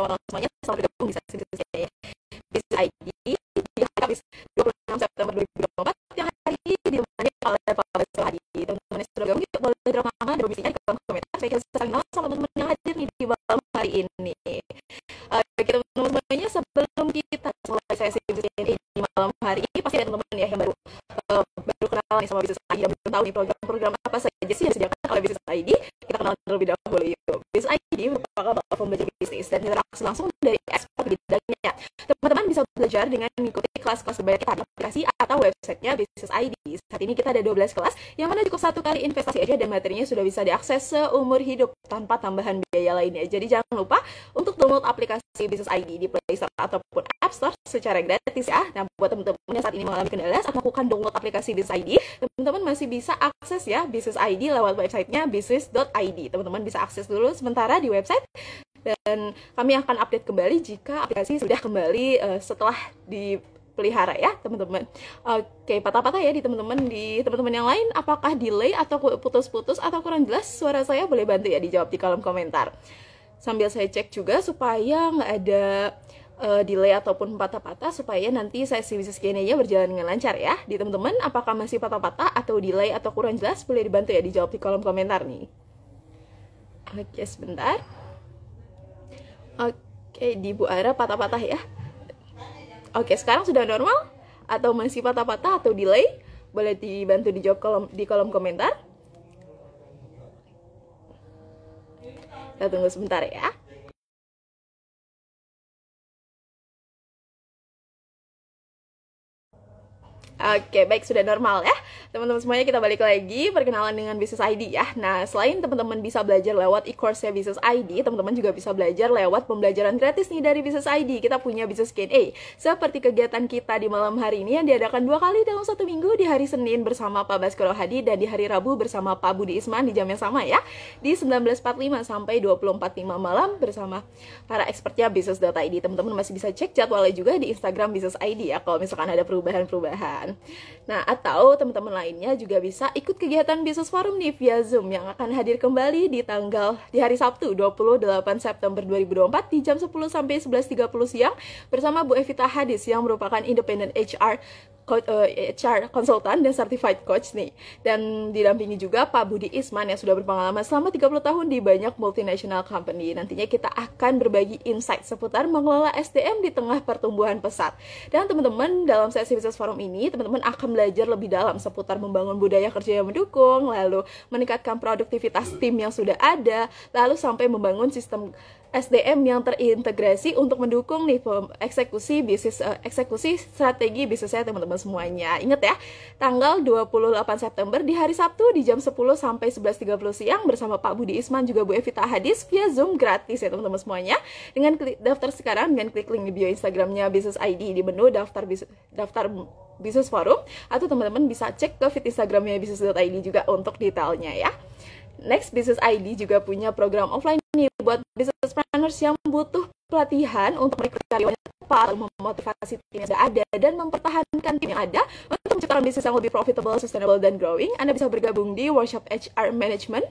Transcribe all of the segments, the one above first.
teman-teman semuanya selamat bergabung di sesi saya Bisnis ID di Kamis 26 September 2024 yang hari ini ditemani oleh Pak Baskoro Hadi. Teman-teman yang sudah bergabung, yuk boleh drop nama dan domisilinya di kolom komentar supaya kita saling kenal sama teman-teman yang hadir nih di malam hari ini. Oke teman-teman semuanya, sebelum kita mulai sesi Bisnis ID di malam hari ini, pasti ada teman-teman ya yang baru kenal nih sama Bisnis ID dan belum tahu nih program-program apa saja sih yang disediakan oleh Bisnis ID. Kita kenal terlebih dahulu yuk. Bisnis ID merupakan platform belajar bisnis dan interaksi langsung dari expert bidangnya. Teman-teman bisa belajar dengan mengikuti kelas-kelas terbaik kita di aplikasi atau websitenya Bisnis ID. Saat ini kita ada 12 kelas, yang mana cukup satu kali investasi aja dan materinya sudah bisa diakses seumur hidup tanpa tambahan biaya lainnya. Jadi jangan lupa untuk download aplikasi Bisnis ID di Play Store ataupun App Store secara gratis ya. Nah, buat teman-teman yang saat ini mengalami kendala saat melakukan download aplikasi Bisnis ID, teman-teman masih bisa akses ya Bisnis ID lewat websitenya bisnis.id. Teman-teman bisa akses dulu sementara di website, dan kami akan update kembali jika aplikasi sudah kembali setelah dipelihara ya teman-teman. Oke, patah-patah ya di teman-teman yang lain, apakah delay atau putus-putus atau kurang jelas suara saya, boleh bantu ya dijawab di kolom komentar. Sambil saya cek juga supaya nggak ada delay ataupun patah-patah, supaya nanti sesi bisnis Q&A-nya berjalan dengan lancar ya. Di teman-teman, apakah masih patah-patah atau delay atau kurang jelas, boleh dibantu ya dijawab di kolom komentar nih. Oke, sebentar. Oke, di Bu Ara patah-patah ya. Oke, sekarang sudah normal atau masih patah-patah atau delay? Boleh dibantu dijawab di kolom komentar. Kita tunggu sebentar ya. Oke, baik, sudah normal ya. Teman-teman semuanya, kita balik lagi perkenalan dengan Bisnis ID ya. Nah, selain teman-teman bisa belajar lewat e-course-nya Bisnis ID, teman-teman juga bisa belajar lewat pembelajaran gratis nih dari Bisnis ID. Kita punya Bisnis Q&A, seperti kegiatan kita di malam hari ini yang diadakan 2 kali dalam 1 minggu, di hari Senin bersama Pak Baskoro Hadi dan di hari Rabu bersama Pak Budi Isman di jam yang sama ya, di 19.45 sampai 20.45 malam bersama para expertnya Bisnis.id. Teman-teman masih bisa cek jadwalnya juga di Instagram Bisnis ID ya, kalau misalkan ada perubahan-perubahan. Nah, atau teman-teman lainnya juga bisa ikut kegiatan Bisnis Forum nih via Zoom yang akan hadir kembali di hari Sabtu 28 September 2024 di jam 10 sampai 11.30 siang bersama Bu Evita Hadis yang merupakan independent HR konsultan dan certified coach nih, dan didampingi juga Pak Budi Isman yang sudah berpengalaman selama 30 tahun di banyak multinational company. Nantinya kita akan berbagi insight seputar mengelola SDM di tengah pertumbuhan pesat. Dan teman-teman, dalam sesi Business Forum ini teman-teman akan belajar lebih dalam seputar membangun budaya kerja yang mendukung, lalu meningkatkan produktivitas tim yang sudah ada, lalu sampai membangun sistem SDM yang terintegrasi untuk mendukung nih eksekusi strategi bisnisnya teman-teman semuanya. Ingat ya, tanggal 28 September di hari Sabtu di jam 10 sampai 11.30 siang bersama Pak Budi Isman juga Bu Evita Hadis via Zoom gratis ya teman-teman semuanya. Dengan daftar sekarang dengan klik link di bio Instagramnya Bisnis ID di menu daftar Bisnis Forum, atau teman-teman bisa cek ke feed Instagramnya Bisnis.id juga untuk detailnya ya. Next, Bisnis ID juga punya program offline nih buat business planners yang butuh pelatihan untuk merekrut karyawan yang tepat, memotivasi tim yang sudah ada, dan mempertahankan tim yang ada untuk menciptakan bisnis yang lebih profitable, sustainable, dan growing. Anda bisa bergabung di workshop HR Management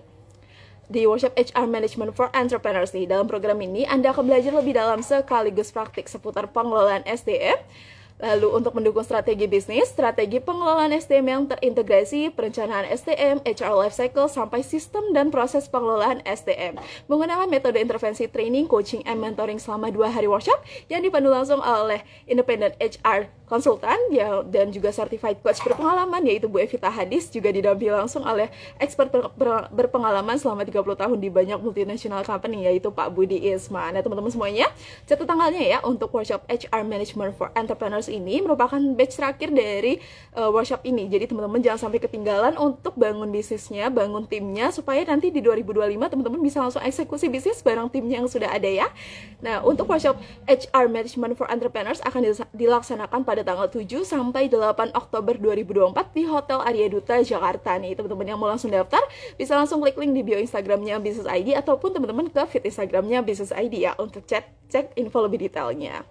for Entrepreneurs nih. Dalam program ini, Anda akan belajar lebih dalam sekaligus praktik seputar pengelolaan SDM, lalu untuk mendukung strategi bisnis, strategi pengelolaan SDM yang terintegrasi, perencanaan SDM, HR Lifecycle, sampai sistem dan proses pengelolaan SDM. Menggunakan metode intervensi training, coaching, and mentoring selama 2 hari workshop yang dipandu langsung oleh independent HR konsultan ya, dan juga certified coach berpengalaman yaitu Bu Evita Hadis, juga didampingi langsung oleh expert berpengalaman selama 30 tahun di banyak multinational company yaitu Pak Budi Isman. Nah, teman-teman semuanya, catat tanggalnya ya untuk workshop HR Management for Entrepreneurs ini merupakan batch terakhir dari workshop ini. Jadi teman-teman jangan sampai ketinggalan untuk bangun bisnisnya, bangun timnya, supaya nanti di 2025 teman-teman bisa langsung eksekusi bisnis bareng timnya yang sudah ada ya. Nah, untuk workshop HR Management for Entrepreneurs akan dilaksanakan pada tanggal 7 sampai 8 Oktober 2024 di Hotel Arya Duta Jakarta nih. Teman-teman yang mau langsung daftar bisa langsung klik link di bio Instagramnya Bisnis ID ataupun teman-teman ke feed Instagramnya Bisnis ID ya untuk cek info lebih detailnya.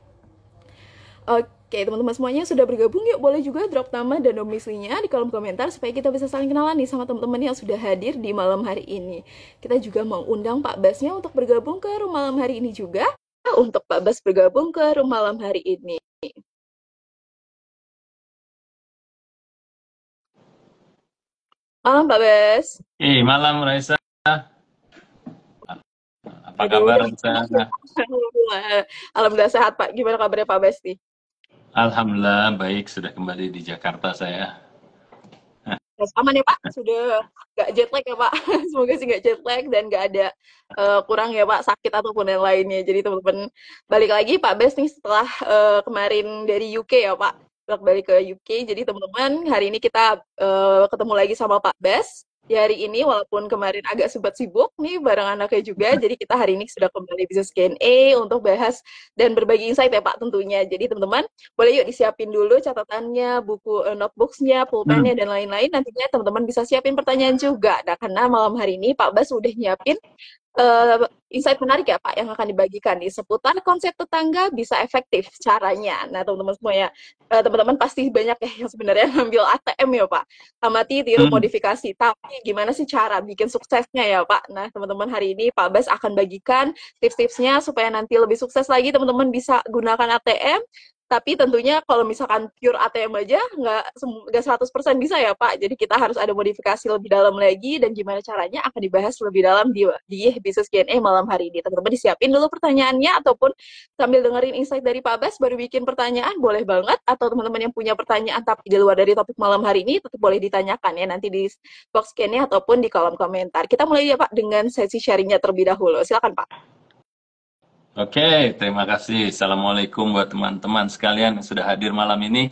Oke, teman-teman semuanya sudah bergabung, yuk boleh juga drop nama dan domisilinya di kolom komentar supaya kita bisa saling kenalan nih sama teman-teman yang sudah hadir di malam hari ini. Kita juga mau undang Pak Basnya untuk bergabung ke room malam hari ini juga. untuk Pak Bas bergabung ke room malam hari ini. Malam Pak Bas. Malam Raisa. Apa Aduh, kabar udah Raisa? sehat ya, Pak. Alhamdulillah sehat Pak. Gimana kabarnya Pak Bas nih? Alhamdulillah baik, sudah kembali di Jakarta saya. Aman ya Pak? Sudah nggak jet lag ya Pak? Semoga sih nggak jet lag dan nggak ada kurang ya Pak sakit ataupun yang lainnya. Jadi teman-teman balik lagi Pak Bes nih setelah kemarin dari UK ya Pak. Balik ke UK. Jadi teman-teman hari ini kita ketemu lagi sama Pak Bes. Di hari ini walaupun kemarin agak sempat sibuk nih bareng anaknya juga. Jadi kita hari ini sudah kembali bisa Q&A untuk bahas dan berbagi insight ya Pak tentunya. Jadi teman-teman boleh yuk disiapin dulu catatannya, buku notebooks-nya, Hmm. pulpennya, dan lain-lain. Nantinya teman-teman bisa siapin pertanyaan juga. Nah, karena malam hari ini Pak Bas udah nyiapin insight menarik ya Pak yang akan dibagikan nih seputar konsep tetangga bisa efektif caranya. Nah, teman-teman semuanya, teman-teman pasti banyak ya yang sebenarnya ngambil ATM ya Pak. Amati, tiru, Hmm. modifikasi. Tapi gimana sih cara bikin suksesnya ya Pak? Nah, teman-teman hari ini Pak Bas akan bagikan tips-tipsnya supaya nanti lebih sukses lagi teman-teman bisa gunakan ATM. Tapi tentunya kalau misalkan pure ATM aja nggak 100% bisa ya Pak. Jadi kita harus ada modifikasi lebih dalam lagi dan gimana caranya akan dibahas lebih dalam di Business Q&A malam hari ini. Teman-teman disiapin dulu pertanyaannya ataupun sambil dengerin insight dari Pak Bas baru bikin pertanyaan boleh banget. Atau teman-teman yang punya pertanyaan tapi di luar dari topik malam hari ini tetap boleh ditanyakan ya nanti di box Q&A ataupun di kolom komentar. Kita mulai ya Pak dengan sesi sharingnya terlebih dahulu. Silakan Pak. Oke, terima kasih. Assalamualaikum buat teman-teman sekalian yang sudah hadir malam ini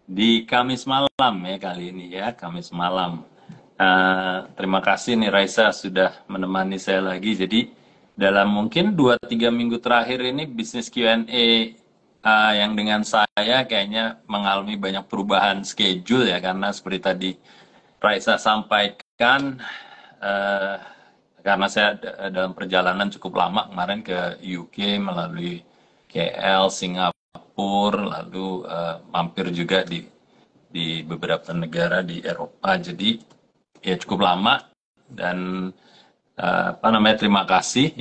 di Kamis malam ya kali ini ya, Kamis malam. Terima kasih nih Raisa sudah menemani saya lagi. Jadi dalam mungkin 2-3 minggu terakhir ini bisnis Q&A yang dengan saya kayaknya mengalami banyak perubahan schedule ya karena seperti tadi Raisa sampaikan eh, karena saya dalam perjalanan cukup lama kemarin ke UK melalui KL, Singapura, lalu mampir juga di beberapa negara di Eropa. Jadi ya cukup lama dan apa namanya terima kasih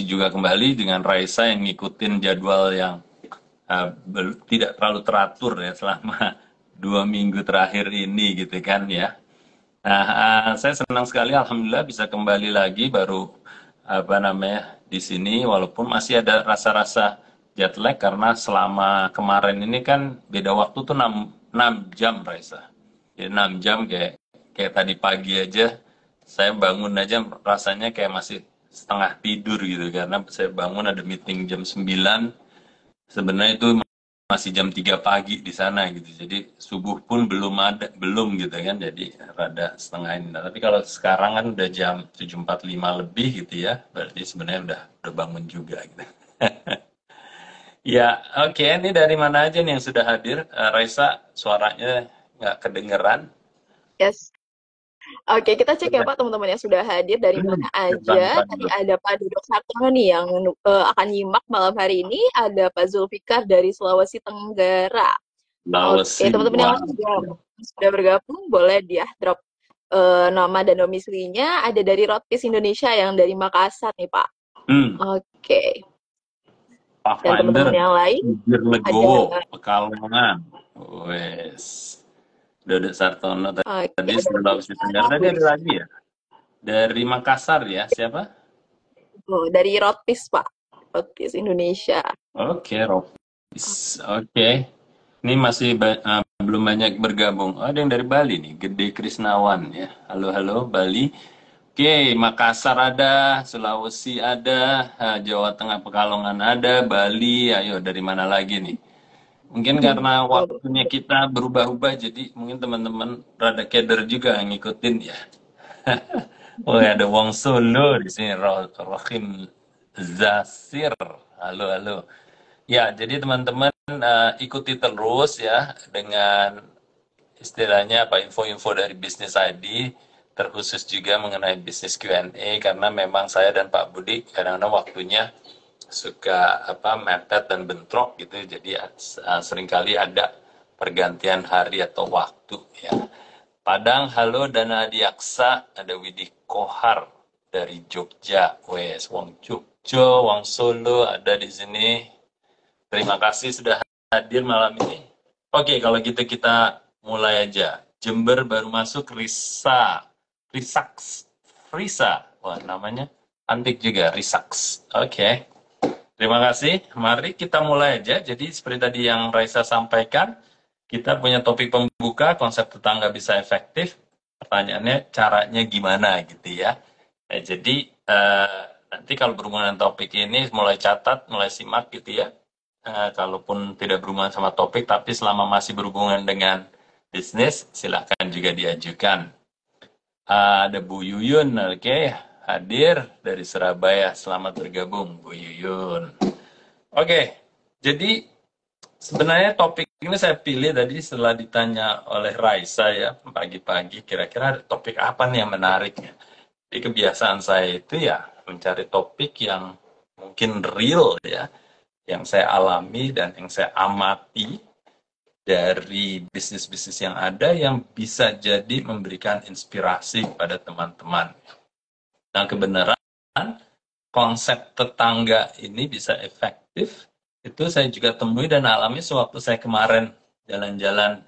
juga kembali dengan Raisa yang ngikutin jadwal yang tidak terlalu teratur ya selama 2 minggu terakhir ini gitu kan ya. Nah, saya senang sekali, alhamdulillah bisa kembali lagi baru apa namanya di sini, walaupun masih ada rasa-rasa jet lag karena selama kemarin ini kan beda waktu tuh 6 jam, Raisa. Jadi 6 jam kayak kayak tadi pagi aja, saya bangun aja rasanya kayak masih setengah tidur gitu karena saya bangun ada meeting jam 9. Sebenarnya itu masih jam 3 pagi di sana gitu. Jadi subuh pun belum gitu kan. Jadi rada setengah ini. Nah, tapi kalau sekarang kan udah jam 7.45 lebih gitu ya. Berarti sebenarnya udah bangun juga gitu. Ya, oke. Ini dari mana aja nih yang sudah hadir? Raisa, suaranya nggak kedengeran. Yes. Oke, kita cek ya Coba. Pak teman-teman yang sudah hadir dari mana aja. Pelan-pelan Tadi dulu. ada Pak Dudok Sartono nih yang akan nyimak malam hari ini. Ada Pak Zulfikar dari Sulawesi Tenggara. Oke, Sulawesi, teman-teman yang lain wow. sudah bergabung, boleh dia drop nama dan domisilinya. Ada dari Roadpiece Indonesia yang dari Makassar nih Pak. Hmm, Oke, dan Pathfinder, teman-teman yang lain Bibir ada Legowo, Pekalongan. Wes. Dodo Sartono oke, tadi ada Sulawesi Tenggara. Tadi ada lagi ya? Dari Makassar ya, siapa? dari Roadpiece Pak. Roadpiece Indonesia. Oke, Ropis. Oke. Ini masih belum banyak bergabung. Oh, ada yang dari Bali nih, Gede Krisnawan ya. Halo, halo, Bali. Oke, Makassar ada, Sulawesi ada, Jawa Tengah Pekalongan ada, Bali. Ayo, dari mana lagi nih? Mungkin karena waktunya kita berubah-ubah, jadi mungkin teman-teman rada keder juga ngikutin ya. Oh, ada Wong Solo di sini, Rohim Zasir. Halo, halo. Ya, jadi teman-teman ikuti terus ya dengan istilahnya apa info-info dari Bisnis ID, terkhusus juga mengenai bisnis Q&A karena memang saya dan Pak Budi kadang-kadang waktunya suka apa mepet dan bentrok gitu, jadi seringkali ada pergantian hari atau waktu ya. Padang, halo, Dana Adiaksa, ada Widih Kohar dari Jogja, wes, wong Jog. Jo, Wang Solo ada di sini. Terima kasih sudah hadir malam ini. Oke, kalau gitu kita mulai aja. Jember baru masuk Risa. Wah, namanya antik juga, Risaks. Oke. Terima kasih. Mari kita mulai aja. Jadi seperti tadi yang Raisa sampaikan, kita punya topik pembuka, konsep tetangga bisa efektif. Pertanyaannya caranya gimana gitu ya. Jadi nanti kalau berhubungan dengan topik ini mulai catat, mulai simak gitu ya. Kalaupun tidak berhubungan sama topik, tapi selama masih berhubungan dengan bisnis, silakan juga diajukan. Ada Bu Yuyun, oke, hadir dari Surabaya. Selamat bergabung, Bu Yuyun. Oke, jadi sebenarnya topik ini saya pilih tadi setelah ditanya oleh Raisa ya, pagi-pagi kira-kira topik apa nih yang menarik ya. Jadi kebiasaan saya itu ya mencari topik yang mungkin real ya, yang saya alami dan yang saya amati dari bisnis-bisnis yang ada yang bisa jadi memberikan inspirasi kepada teman-teman. Nah, kebenaran konsep tetangga ini bisa efektif, itu saya juga temui dan alami sewaktu saya kemarin jalan-jalan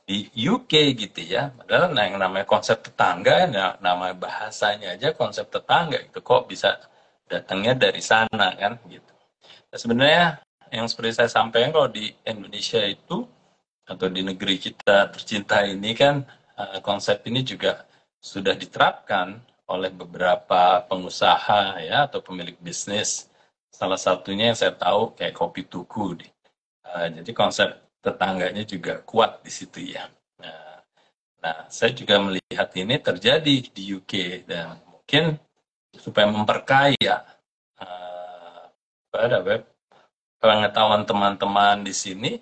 di UK gitu ya. Padahal yang namanya konsep tetangga, nama bahasanya aja konsep tetangga, itu kok bisa datangnya dari sana kan gitu. Nah, sebenarnya yang seperti saya sampaikan kalau di Indonesia itu atau di negeri kita tercinta ini kan konsep ini juga sudah diterapkan oleh beberapa pengusaha ya atau pemilik bisnis. Salah satunya yang saya tahu kayak Kopi Tuku. Jadi konsep tetangganya juga kuat di situ ya. Nah, saya juga melihat ini terjadi di UK dan mungkin supaya memperkaya pengetahuan teman-teman di sini,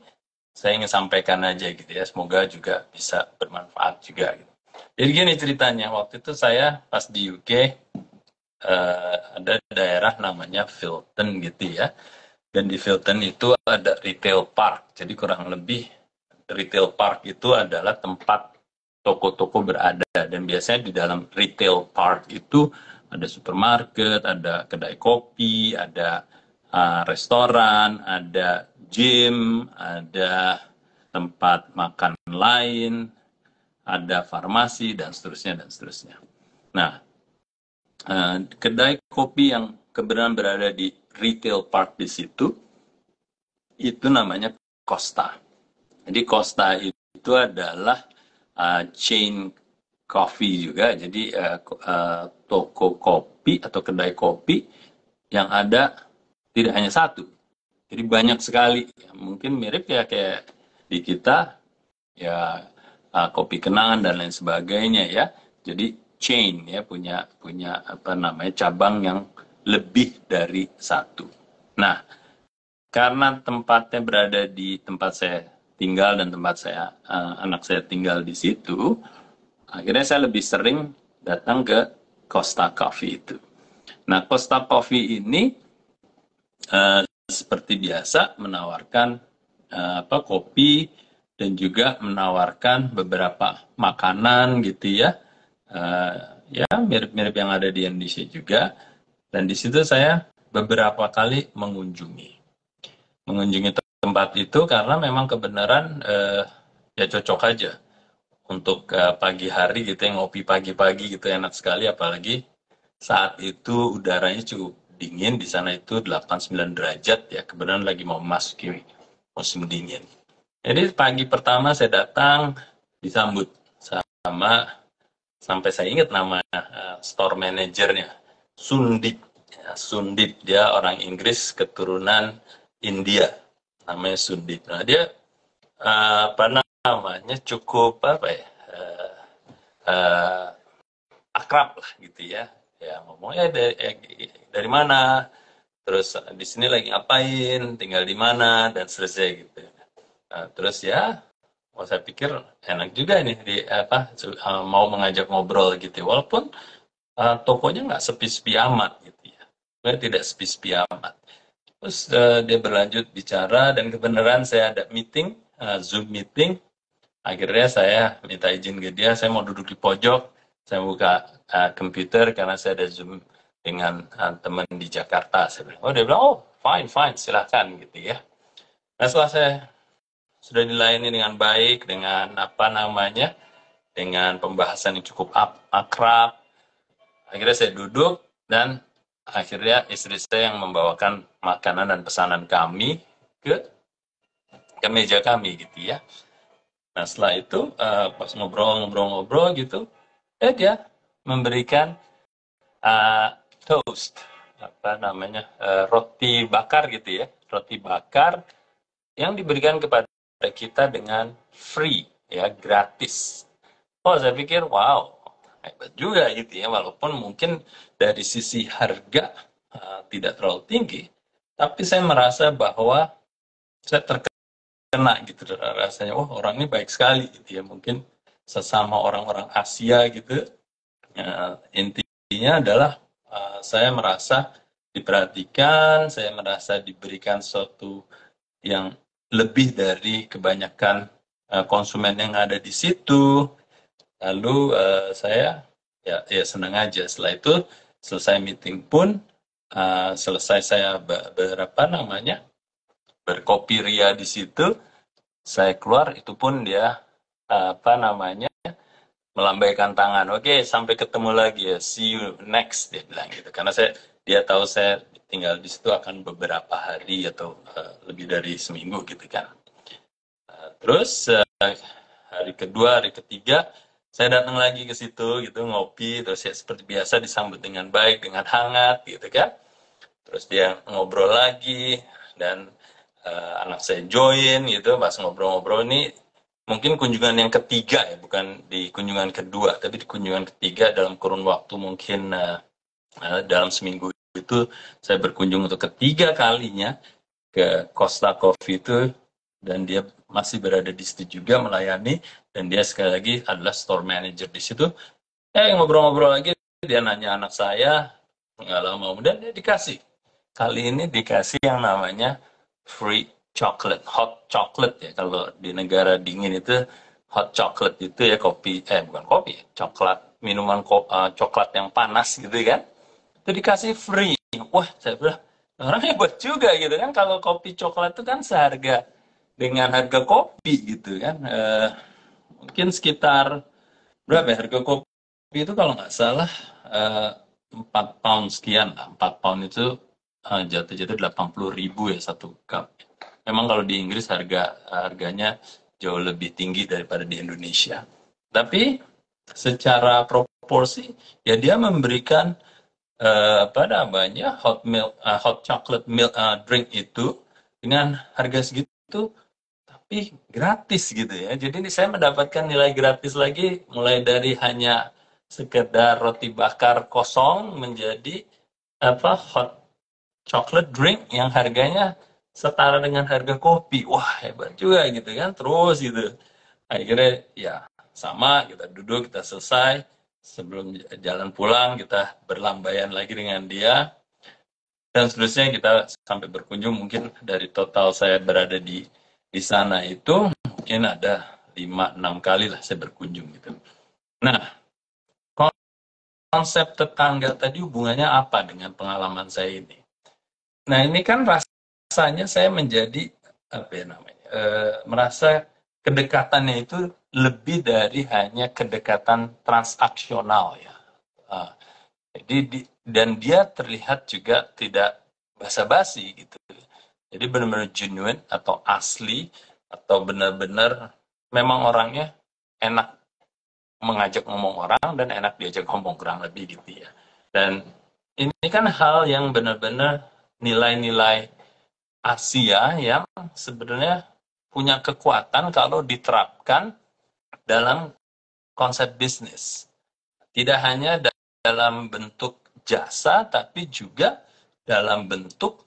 saya ingin sampaikan aja gitu ya, semoga juga bisa bermanfaat juga. Gitu. Jadi gini ceritanya, waktu itu saya pas di UK ada daerah namanya Filton gitu ya, dan di Filton itu ada retail park, jadi kurang lebih retail park itu adalah tempat toko-toko berada, dan biasanya di dalam retail park itu ada supermarket, ada kedai kopi, ada restoran, ada gym, ada tempat makan lain, ada farmasi, dan seterusnya, dan seterusnya. Nah, kedai kopi yang kebetulan berada di retail park di situ, itu namanya Costa. Jadi Costa itu adalah chain coffee juga, jadi toko kopi atau kedai kopi yang ada tidak hanya satu, jadi banyak sekali. Mungkin mirip ya kayak di kita ya kopi kenangan dan lain sebagainya ya. Jadi chain ya punya apa namanya cabang yang lebih dari satu. Nah, karena tempatnya berada di tempat saya tinggal dan tempat saya anak saya tinggal di situ, akhirnya saya lebih sering datang ke Costa Coffee itu. Nah, Costa Coffee ini seperti biasa menawarkan kopi dan juga menawarkan beberapa makanan gitu ya, ya mirip-mirip yang ada di Indonesia juga. Dan di situ saya beberapa kali mengunjungi tempat itu karena memang kebenaran ya cocok aja untuk pagi hari gitu yang ngopi pagi-pagi gitu, enak sekali, apalagi saat itu udaranya cukup dingin di sana, itu 8-9 derajat ya, kebetulan lagi mau memasuki musim dingin. Jadi pagi pertama saya datang disambut sama, sampai saya ingat nama store manajernya, Sundip. Ya, Sundip, dia orang Inggris keturunan India, namanya Sundip. Nah, dia apa namanya cukup apa ya akrab lah gitu ya. Ya ngomongnya dari mana, terus di sini lagi ngapain, tinggal di mana, dan seterusnya gitu. Terus ya, saya pikir enak juga nih mau mengajak ngobrol gitu, walaupun tokonya nggak sepi-sepi amat gitu ya, sebenarnya tidak sepi-sepi amat. Terus dia berlanjut bicara dan kebenaran saya ada meeting, Zoom meeting. Akhirnya saya minta izin ke dia, saya mau duduk di pojok, saya buka komputer karena saya ada Zoom dengan teman di Jakarta. Saya bilang, oh dia bilang, oh fine, silahkan gitu ya. Nah setelah saya sudah dilayani dengan baik, dengan apa namanya, dengan pembahasan yang cukup akrab, akhirnya saya duduk dan akhirnya istri saya yang membawakan makanan dan pesanan kami ke meja kami gitu ya. Nah setelah itu pas ngobrol gitu, dia memberikan toast, apa namanya, roti bakar gitu ya, roti bakar yang diberikan kepada kita dengan free ya, gratis. Oh saya pikir wow hebat juga gitu ya, walaupun mungkin dari sisi harga tidak terlalu tinggi, tapi saya merasa bahwa saya terkena gitu rasanya, oh orang ini baik sekali gitu ya, mungkin sesama orang-orang Asia gitu. Intinya adalah saya merasa diperhatikan, saya merasa diberikan sesuatu yang lebih dari kebanyakan konsumen yang ada di situ. Lalu saya ya senang aja. Setelah itu selesai meeting pun, selesai saya berkopi ria di situ, saya keluar, itu pun dia melambaikan tangan, oke sampai ketemu lagi ya, see you next, dia bilang gitu, karena dia tahu saya tinggal di situ akan beberapa hari atau lebih dari seminggu gitu kan. Terus hari kedua, hari ketiga saya datang lagi ke situ gitu, ngopi, terus ya seperti biasa disambut dengan baik, dengan hangat gitu kan. Terus dia ngobrol lagi dan anak saya join gitu, pas ngobrol-ngobrol ini mungkin kunjungan yang ketiga ya, bukan di kunjungan kedua, tapi di kunjungan ketiga dalam kurun waktu mungkin dalam seminggu itu saya berkunjung untuk ketiga kalinya ke Costa Coffee itu, dan dia masih berada di situ juga melayani, dan dia sekali lagi adalah store manager di situ. Ngobrol-ngobrol lagi, dia nanya anak saya, nggak lama kemudian dia dikasih. Kali ini dikasih yang namanya free chocolate, hot chocolate ya, kalau di negara dingin itu hot chocolate itu ya, bukan kopi, coklat, minuman coklat yang panas gitu kan, itu dikasih free. Wah saya bilang orang hebat juga gitu kan, kalau kopi coklat itu kan seharga dengan harga kopi gitu kan, mungkin sekitar berapa ya harga kopi itu, kalau nggak salah 4 pound sekian lah, 4 pound itu jatuh-jatuh 80.000 ya satu cup. Memang kalau di Inggris harganya jauh lebih tinggi daripada di Indonesia. Tapi secara proporsi ya dia memberikan hot chocolate milk drink itu dengan harga segitu, tapi gratis gitu ya. Jadi saya mendapatkan nilai gratis lagi, mulai dari hanya sekedar roti bakar kosong menjadi hot chocolate drink yang harganya setara dengan harga kopi. Wah hebat juga gitu kan. Terus gitu akhirnya ya sama, kita duduk, kita selesai, sebelum jalan pulang kita berlambaian lagi dengan dia, dan seterusnya kita sampai berkunjung. Mungkin dari total saya berada di sana itu mungkin ada 5-6 kali lah saya berkunjung gitu. Nah konsep tetangga tadi hubungannya apa dengan pengalaman saya ini? Nah ini kan rasanya saya menjadi merasa kedekatannya itu lebih dari hanya kedekatan transaksional ya. Dan dia terlihat juga tidak basa-basi gitu. Jadi benar-benar genuine atau asli, atau benar-benar memang orangnya enak mengajak ngomong orang dan enak diajak ngomong, kurang lebih gitu ya. Dan ini kan hal yang benar-benar nilai-nilai Asia yang sebenarnya punya kekuatan kalau diterapkan dalam konsep bisnis. Tidak hanya dalam bentuk jasa, tapi juga dalam bentuk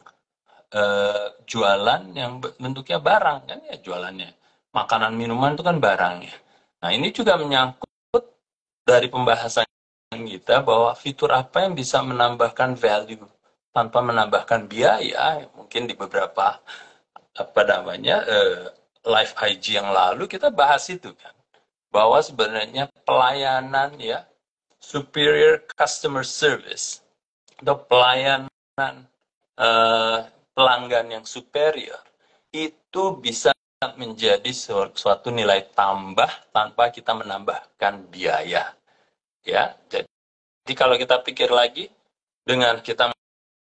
jualan yang bentuknya barang kan ya, jualannya makanan minuman itu kan barangnya. Nah ini juga menyangkut dari pembahasan kita bahwa fitur apa yang bisa menambahkan value tanpa menambahkan biaya. Mungkin di beberapa live IG yang lalu kita bahas itu kan, bahwa sebenarnya pelayanan ya, superior customer service atau pelayanan pelanggan yang superior, itu bisa menjadi suatu nilai tambah tanpa kita menambahkan biaya. Ya, jadi kalau kita pikir lagi, dengan kita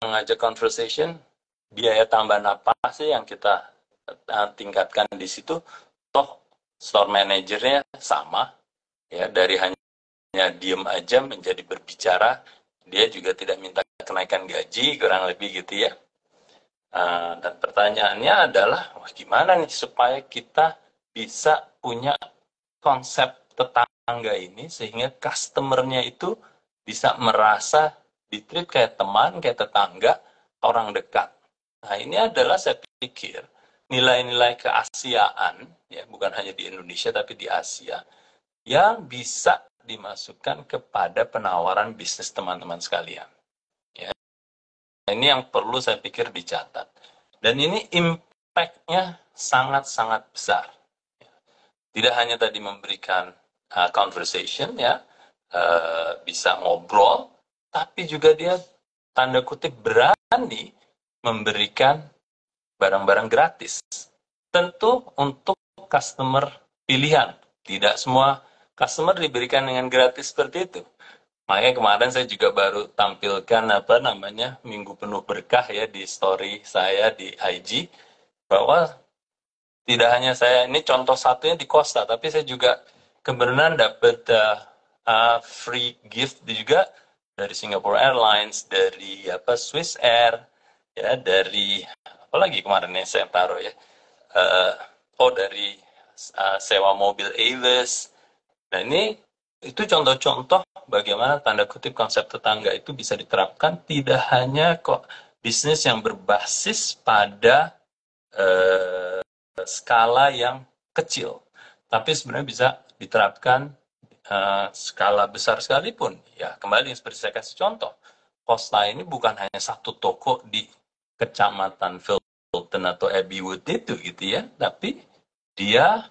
mengajak conversation, biaya tambahan apa sih yang kita tingkatkan di situ? Toh store manajernya sama, ya, dari hanya diem aja menjadi berbicara, dia juga tidak minta kenaikan gaji, kurang lebih gitu ya. Dan pertanyaannya adalah, wah, gimana nih supaya kita bisa punya konsep tetangga ini sehingga customer-nya itu bisa merasa di-treat kayak teman, kayak tetangga, orang dekat. Nah, ini adalah saya pikir nilai-nilai keasiaan, ya, bukan hanya di Indonesia tapi di Asia, yang bisa dimasukkan kepada penawaran bisnis teman-teman sekalian. Ya. Ini yang perlu saya pikir dicatat. Dan ini impact-nya sangat-sangat besar. Tidak hanya tadi memberikan conversation, ya, bisa ngobrol, tapi juga dia tanda kutip berani memberikan barang-barang gratis. Tentu untuk customer pilihan. Tidak semua customer diberikan dengan gratis seperti itu. Makanya kemarin saya juga baru tampilkan Minggu Penuh Berkah ya di story saya di IG, bahwa tidak hanya saya, ini contoh satunya di Costa, tapi saya juga kebenaran dapat free gift juga dari Singapore Airlines, dari Swiss Air, ya, dari apa lagi kemarin yang saya taruh ya, dari sewa mobil Avis. Nah, ini itu contoh-contoh bagaimana tanda kutip konsep tetangga itu bisa diterapkan tidak hanya kok bisnis yang berbasis pada skala yang kecil, tapi sebenarnya bisa diterapkan skala besar sekalipun. Ya, kembali seperti saya kasih contoh, Costa ini bukan hanya satu toko di kecamatan Filton atau Abbeywood itu gitu ya, tapi dia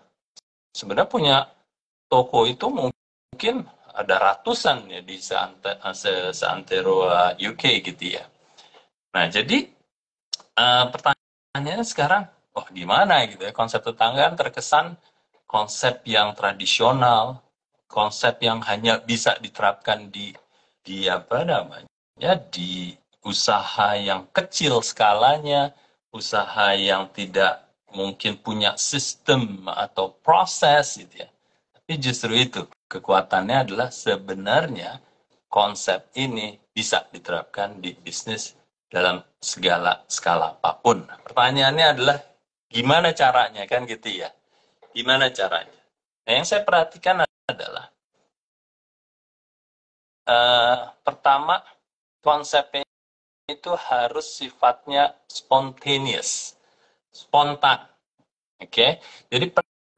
sebenarnya punya toko itu mungkin ada ratusan ya di seantero UK gitu ya. Nah, jadi pertanyaannya sekarang, oh gimana gitu ya, konsep tetangga terkesan konsep yang tradisional, konsep yang hanya bisa diterapkan di di usaha yang kecil skalanya, usaha yang tidak mungkin punya sistem atau proses gitu ya. Tapi justru itu kekuatannya adalah sebenarnya konsep ini bisa diterapkan di bisnis dalam segala skala apapun. Pertanyaannya adalah gimana caranya, kan gitu ya. Gimana caranya? Nah, yang saya perhatikan adalah pertama, konsepnya itu harus sifatnya spontaneous, spontan. Oke. Jadi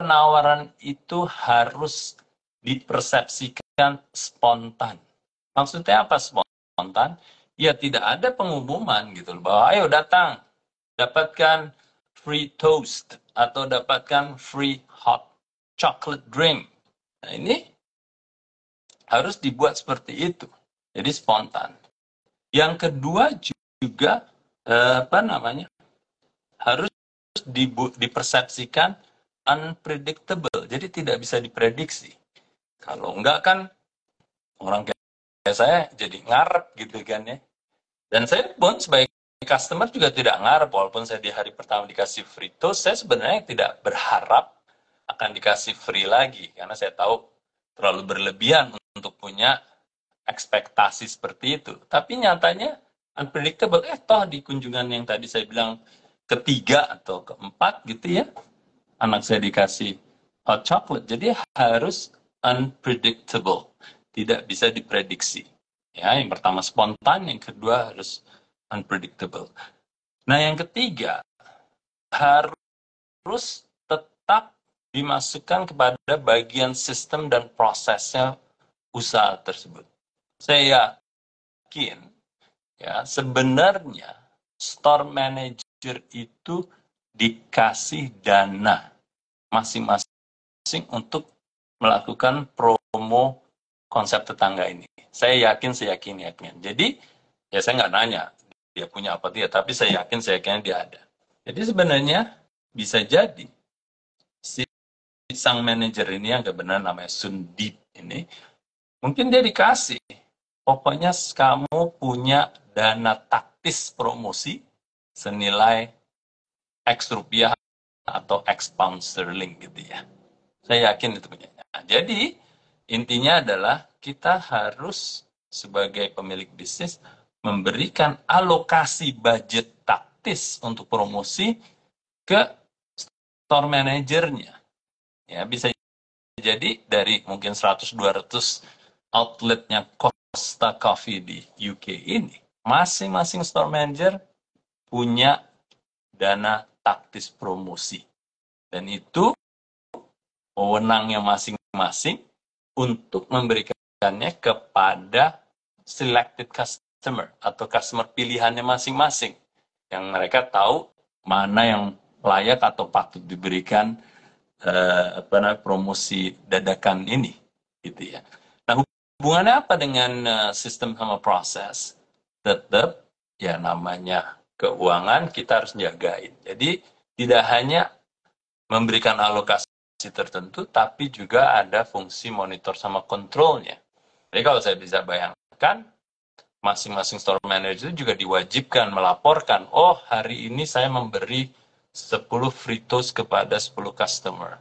penawaran itu harus dipersepsikan spontan. Maksudnya apa spontan? Ya tidak ada pengumuman gitu loh, bahwa ayo datang, dapatkan free toast atau dapatkan free hot chocolate drink. Nah, ini harus dibuat seperti itu. Jadi spontan. Yang kedua juga harus dipersepsikan unpredictable. Jadi tidak bisa diprediksi. Kalau enggak kan orang kayak saya jadi ngarep gitu kan ya. Dan saya pun sebagai customer juga tidak ngarep, walaupun saya di hari pertama dikasih free toast, saya sebenarnya tidak berharap akan dikasih free lagi, karena saya tahu terlalu berlebihan untuk punya ekspektasi seperti itu. Tapi nyatanya unpredictable, toh di kunjungan yang tadi saya bilang ketiga atau keempat gitu ya, anak saya dikasih hot chocolate. Jadi harus unpredictable, tidak bisa diprediksi. Ya, yang pertama spontan, yang kedua harus unpredictable. Nah, yang ketiga harus tetap dimasukkan kepada bagian sistem dan prosesnya usaha tersebut. Saya yakin ya, sebenarnya store manager itu dikasih dana masing-masing untuk melakukan promo konsep tetangga ini. Saya yakin, seyakin-yakin. Jadi Ya saya nggak nanya dia punya apa tidak, tapi saya yakin dia ada. Jadi sebenarnya bisa jadi si sang manajer ini yang benar namanya Sundip ini, mungkin dia dikasih, pokoknya kamu punya dana taktis promosi senilai X rupiah atau X pound sterling gitu ya. Saya yakin itu punya. Nah, jadi intinya adalah kita harus sebagai pemilik bisnis memberikan alokasi budget taktis untuk promosi ke store manajernya. Ya, bisa jadi dari mungkin 100-200 outletnya Costa Coffee di UK ini, masing-masing store manager punya dana taktis promosi. Dan itu wewenangnya masing-masing untuk memberikannya kepada selected customer atau customer pilihannya masing-masing yang mereka tahu mana yang layak atau patut diberikan promosi dadakan ini gitu ya. Nah, hubungannya apa dengan sistem sama proses? Tetap ya namanya keuangan kita harus jagain. Jadi tidak hanya memberikan alokasi tertentu, tapi juga ada fungsi monitor sama kontrolnya. Jadi kalau saya bisa bayangkan, masing-masing store manager juga diwajibkan melaporkan, oh hari ini saya memberi 10 free toast kepada 10 customer.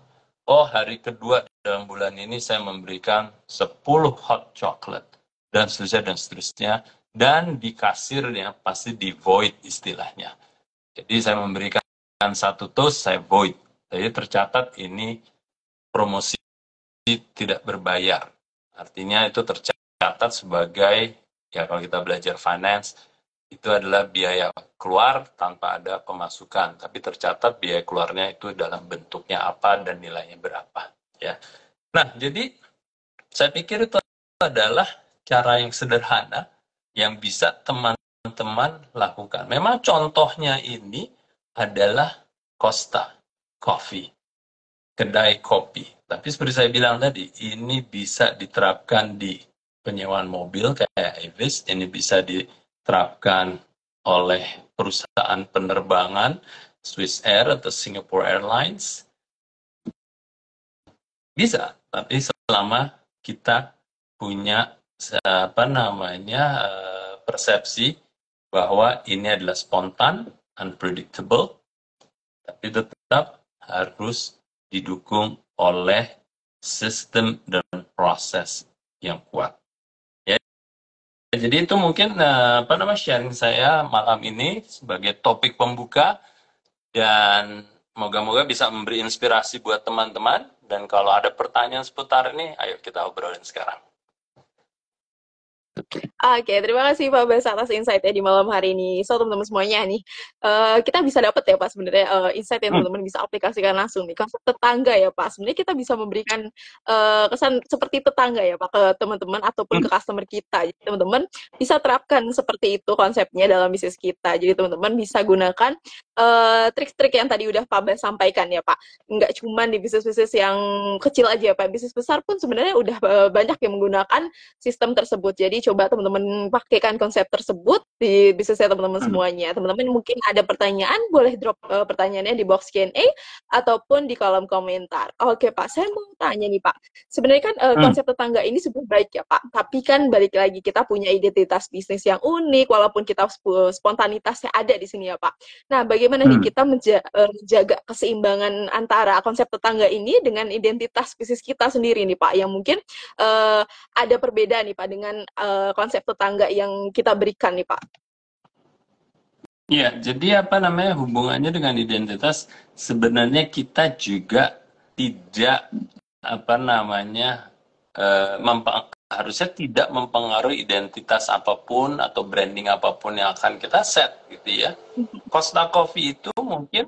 Oh hari kedua dalam bulan ini saya memberikan 10 hot chocolate, dan seterusnya. Dan di kasirnya pasti di void istilahnya. Jadi saya memberikan 1 toast, saya void. Jadi tercatat ini promosi tidak berbayar. Artinya itu tercatat sebagai, ya kalau kita belajar finance, itu adalah biaya keluar tanpa ada pemasukan. Tapi tercatat biaya keluarnya itu dalam bentuknya apa dan nilainya berapa. Ya. Nah, jadi saya pikir itu adalah cara yang sederhana yang bisa teman-teman lakukan. Memang contohnya ini adalah Costa Coffee, kedai kopi. Tapi seperti saya bilang tadi, ini bisa diterapkan di penyewaan mobil kayak Avis, ini bisa diterapkan oleh perusahaan penerbangan Swiss Air atau Singapore Airlines. Bisa, tapi selama kita punya persepsi bahwa ini adalah spontan, unpredictable, tapi tetap harus didukung oleh sistem dan proses yang kuat. Ya, jadi itu mungkin sharing saya malam ini sebagai topik pembuka, dan moga-moga bisa memberi inspirasi buat teman-teman. Dan kalau ada pertanyaan seputar ini, ayo kita obrolin sekarang. Oke, terima kasih Pak Bas atas insight-nya di malam hari ini. So, teman-teman semuanya nih, kita bisa dapat ya Pak sebenarnya insight yang teman-teman bisa aplikasikan langsung nih. Konsep tetangga ya Pak, sebenarnya kita bisa memberikan kesan seperti tetangga ya Pak ke teman-teman ataupun ke customer kita. Jadi teman-teman bisa terapkan seperti itu konsepnya dalam bisnis kita. Jadi teman-teman bisa gunakan trik-trik yang tadi udah Pak Bas sampaikan ya Pak. Nggak cuma di bisnis-bisnis yang kecil aja ya Pak, bisnis besar pun sebenarnya udah banyak yang menggunakan sistem tersebut. Jadi coba teman-teman pakaikan konsep tersebut di bisnisnya teman-teman semuanya. Teman-teman mungkin ada pertanyaan, boleh drop pertanyaannya di box Q&A ataupun di kolom komentar. Oke Pak, saya mau tanya nih Pak. Sebenarnya kan konsep tetangga ini sebenarnya baik ya Pak, tapi kan balik lagi kita punya identitas bisnis yang unik, walaupun kita spontanitasnya ada di sini ya Pak. Nah, bagaimana nih kita menjaga keseimbangan antara konsep tetangga ini dengan identitas bisnis kita sendiri nih Pak, yang mungkin ada perbedaan nih Pak dengan konsep tetangga yang kita berikan nih Pak. Ya, jadi hubungannya dengan identitas, sebenarnya kita juga tidak harusnya tidak mempengaruhi identitas apapun atau branding apapun yang akan kita set gitu ya. Costa Coffee itu mungkin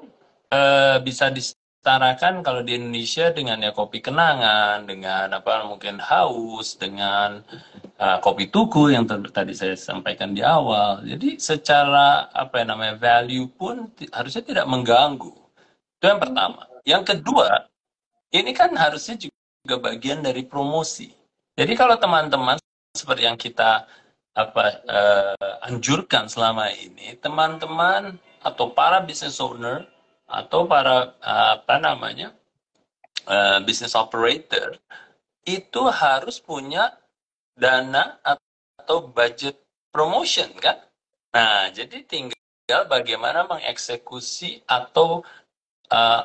bisa disetarakan kalau di Indonesia dengan ya kopi kenangan, dengan mungkin haus, dengan kopi tuku yang tadi saya sampaikan di awal. Jadi secara value pun harusnya tidak mengganggu. Itu yang pertama. Yang kedua, ini kan harusnya juga bagian dari promosi. Jadi kalau teman-teman seperti yang kita anjurkan selama ini, teman-teman atau para business owner atau para business operator itu harus punya dana atau budget promotion kan. Nah, jadi tinggal bagaimana mengeksekusi atau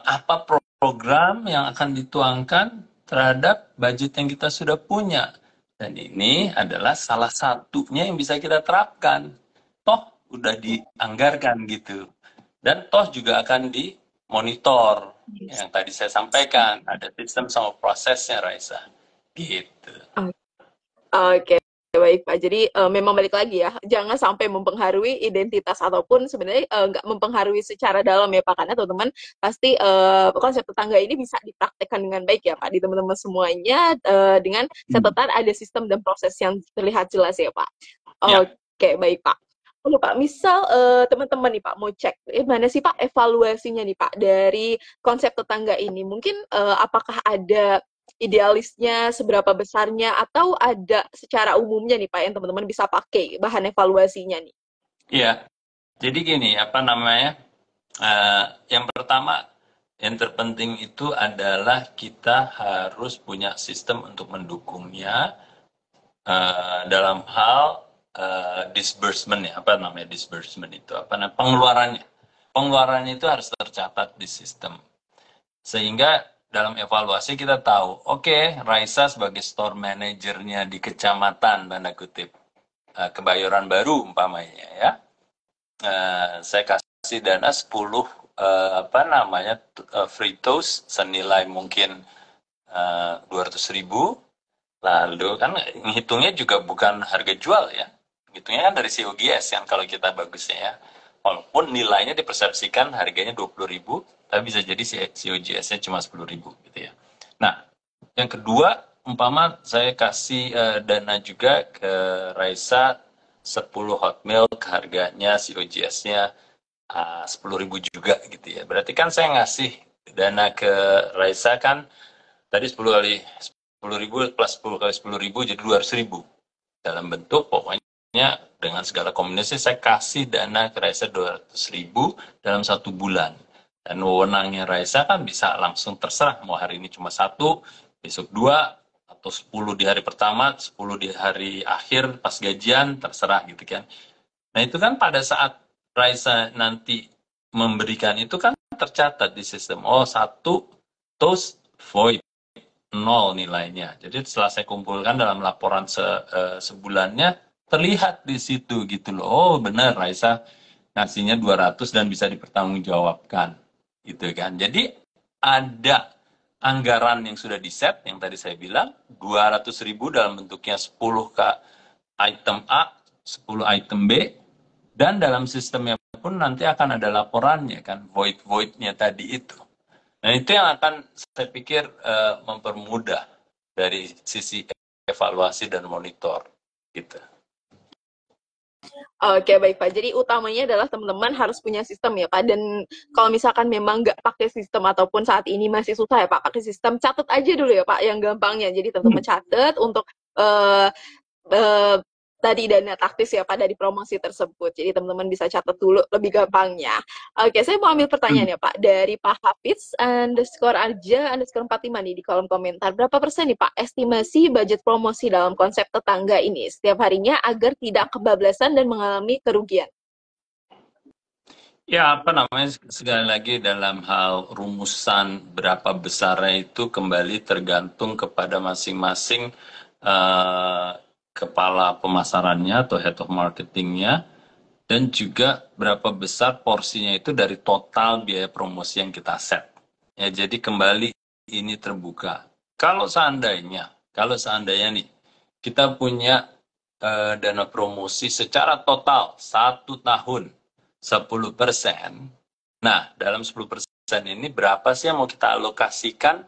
apa program yang akan dituangkan terhadap budget yang kita sudah punya. Dan ini adalah salah satunya yang bisa kita terapkan. Toh udah dianggarkan gitu. Dan toh juga akan dimonitor. Yang tadi saya sampaikan, ada sistem sama prosesnya, Raisa. Gitu. Oke, baik Pak. Jadi memang balik lagi ya, jangan sampai mempengaruhi identitas ataupun sebenarnya nggak mempengaruhi secara dalam ya Pak, karena teman-teman pasti konsep tetangga ini bisa dipraktekkan dengan baik ya Pak di teman-teman semuanya dengan catatan ada sistem dan proses yang terlihat jelas ya Pak. Ya. Oke, baik Pak. Oke Pak, misal teman-teman nih Pak mau cek, mana sih Pak evaluasinya nih Pak dari konsep tetangga ini? Mungkin apakah ada idealisnya, seberapa besarnya, atau ada secara umumnya nih Pak yang teman-teman bisa pakai bahan evaluasinya nih? Iya, jadi gini, yang pertama, yang terpenting itu adalah kita harus punya sistem untuk mendukungnya dalam hal disbursement ya, disbursement itu, pengeluarannya. Pengeluarannya itu harus tercatat di sistem. Sehingga dalam evaluasi kita tahu, oke, Raisa sebagai store manajernya di kecamatan, tanda kutip, Kebayoran Baru umpamanya ya, saya kasih dana 10 free toast senilai mungkin 200.000. Lalu kan ngitungnya juga bukan harga jual ya, ngitungnya kan dari COGS yang kalau kita bagusnya ya, walaupun nilainya dipersepsikan harganya 20.000, tapi bisa jadi COGS-nya cuma 10.000 gitu ya. Nah, yang kedua, umpama saya kasih dana juga ke Raisa 10 hot milk, harganya COGS-nya 10.000 juga gitu ya. Berarti kan saya ngasih dana ke Raisa kan tadi 10 kali 10.000 plus 10 kali 10.000 jadi 200.000. Dalam bentuk pokoknya dengan segala kombinasi saya kasih dana ke Raisa 200.000 dalam 1 bulan. Dan wewenangnya Raisa kan bisa langsung terserah mau hari ini cuma 1, besok 2, atau 10 di hari pertama, 10 di hari akhir pas gajian, terserah gitu kan. Nah itu kan pada saat Raisa nanti memberikan itu kan tercatat di sistem. Oh, 1 toast void, 0 nilainya. Jadi setelah saya kumpulkan dalam laporan sebulannya, terlihat di situ gitu loh. Oh benar, Raisa ngasihnya 200 dan bisa dipertanggungjawabkan. Gitu kan. Jadi ada anggaran yang sudah di-set, yang tadi saya bilang, 200.000 dalam bentuknya 10 ke item A, 10 item B, dan dalam sistemnya pun nanti akan ada laporannya kan, void-voidnya tadi itu. Nah itu yang akan saya pikir mempermudah dari sisi evaluasi dan monitor gitu. Oke, baik Pak. Jadi utamanya adalah teman-teman harus punya sistem ya Pak. Dan kalau misalkan memang nggak pakai sistem ataupun saat ini masih susah ya Pak, pakai sistem, catat aja dulu ya Pak yang gampangnya. Jadi teman-teman catat untuk uh, uh, tadi dana taktis ya Pak dari promosi tersebut. Jadi teman-teman bisa catat dulu lebih gampangnya. Oke, saya mau ambil pertanyaan ya Pak dari Pak Hafiz _Arja_45 nih di kolom komentar. Berapa persen nih Pak estimasi budget promosi dalam konsep tetangga ini setiap harinya agar tidak kebablasan dan mengalami kerugian? Ya, sekali lagi dalam hal rumusan berapa besarnya itu kembali tergantung kepada masing-masing kepala pemasarannya atau head of marketingnya, dan juga berapa besar porsinya itu dari total biaya promosi yang kita set. Ya, jadi kembali ini terbuka. Kalau seandainya nih kita punya dana promosi secara total 1 tahun 10%. Nah, dalam 10% ini berapa sih yang mau kita alokasikan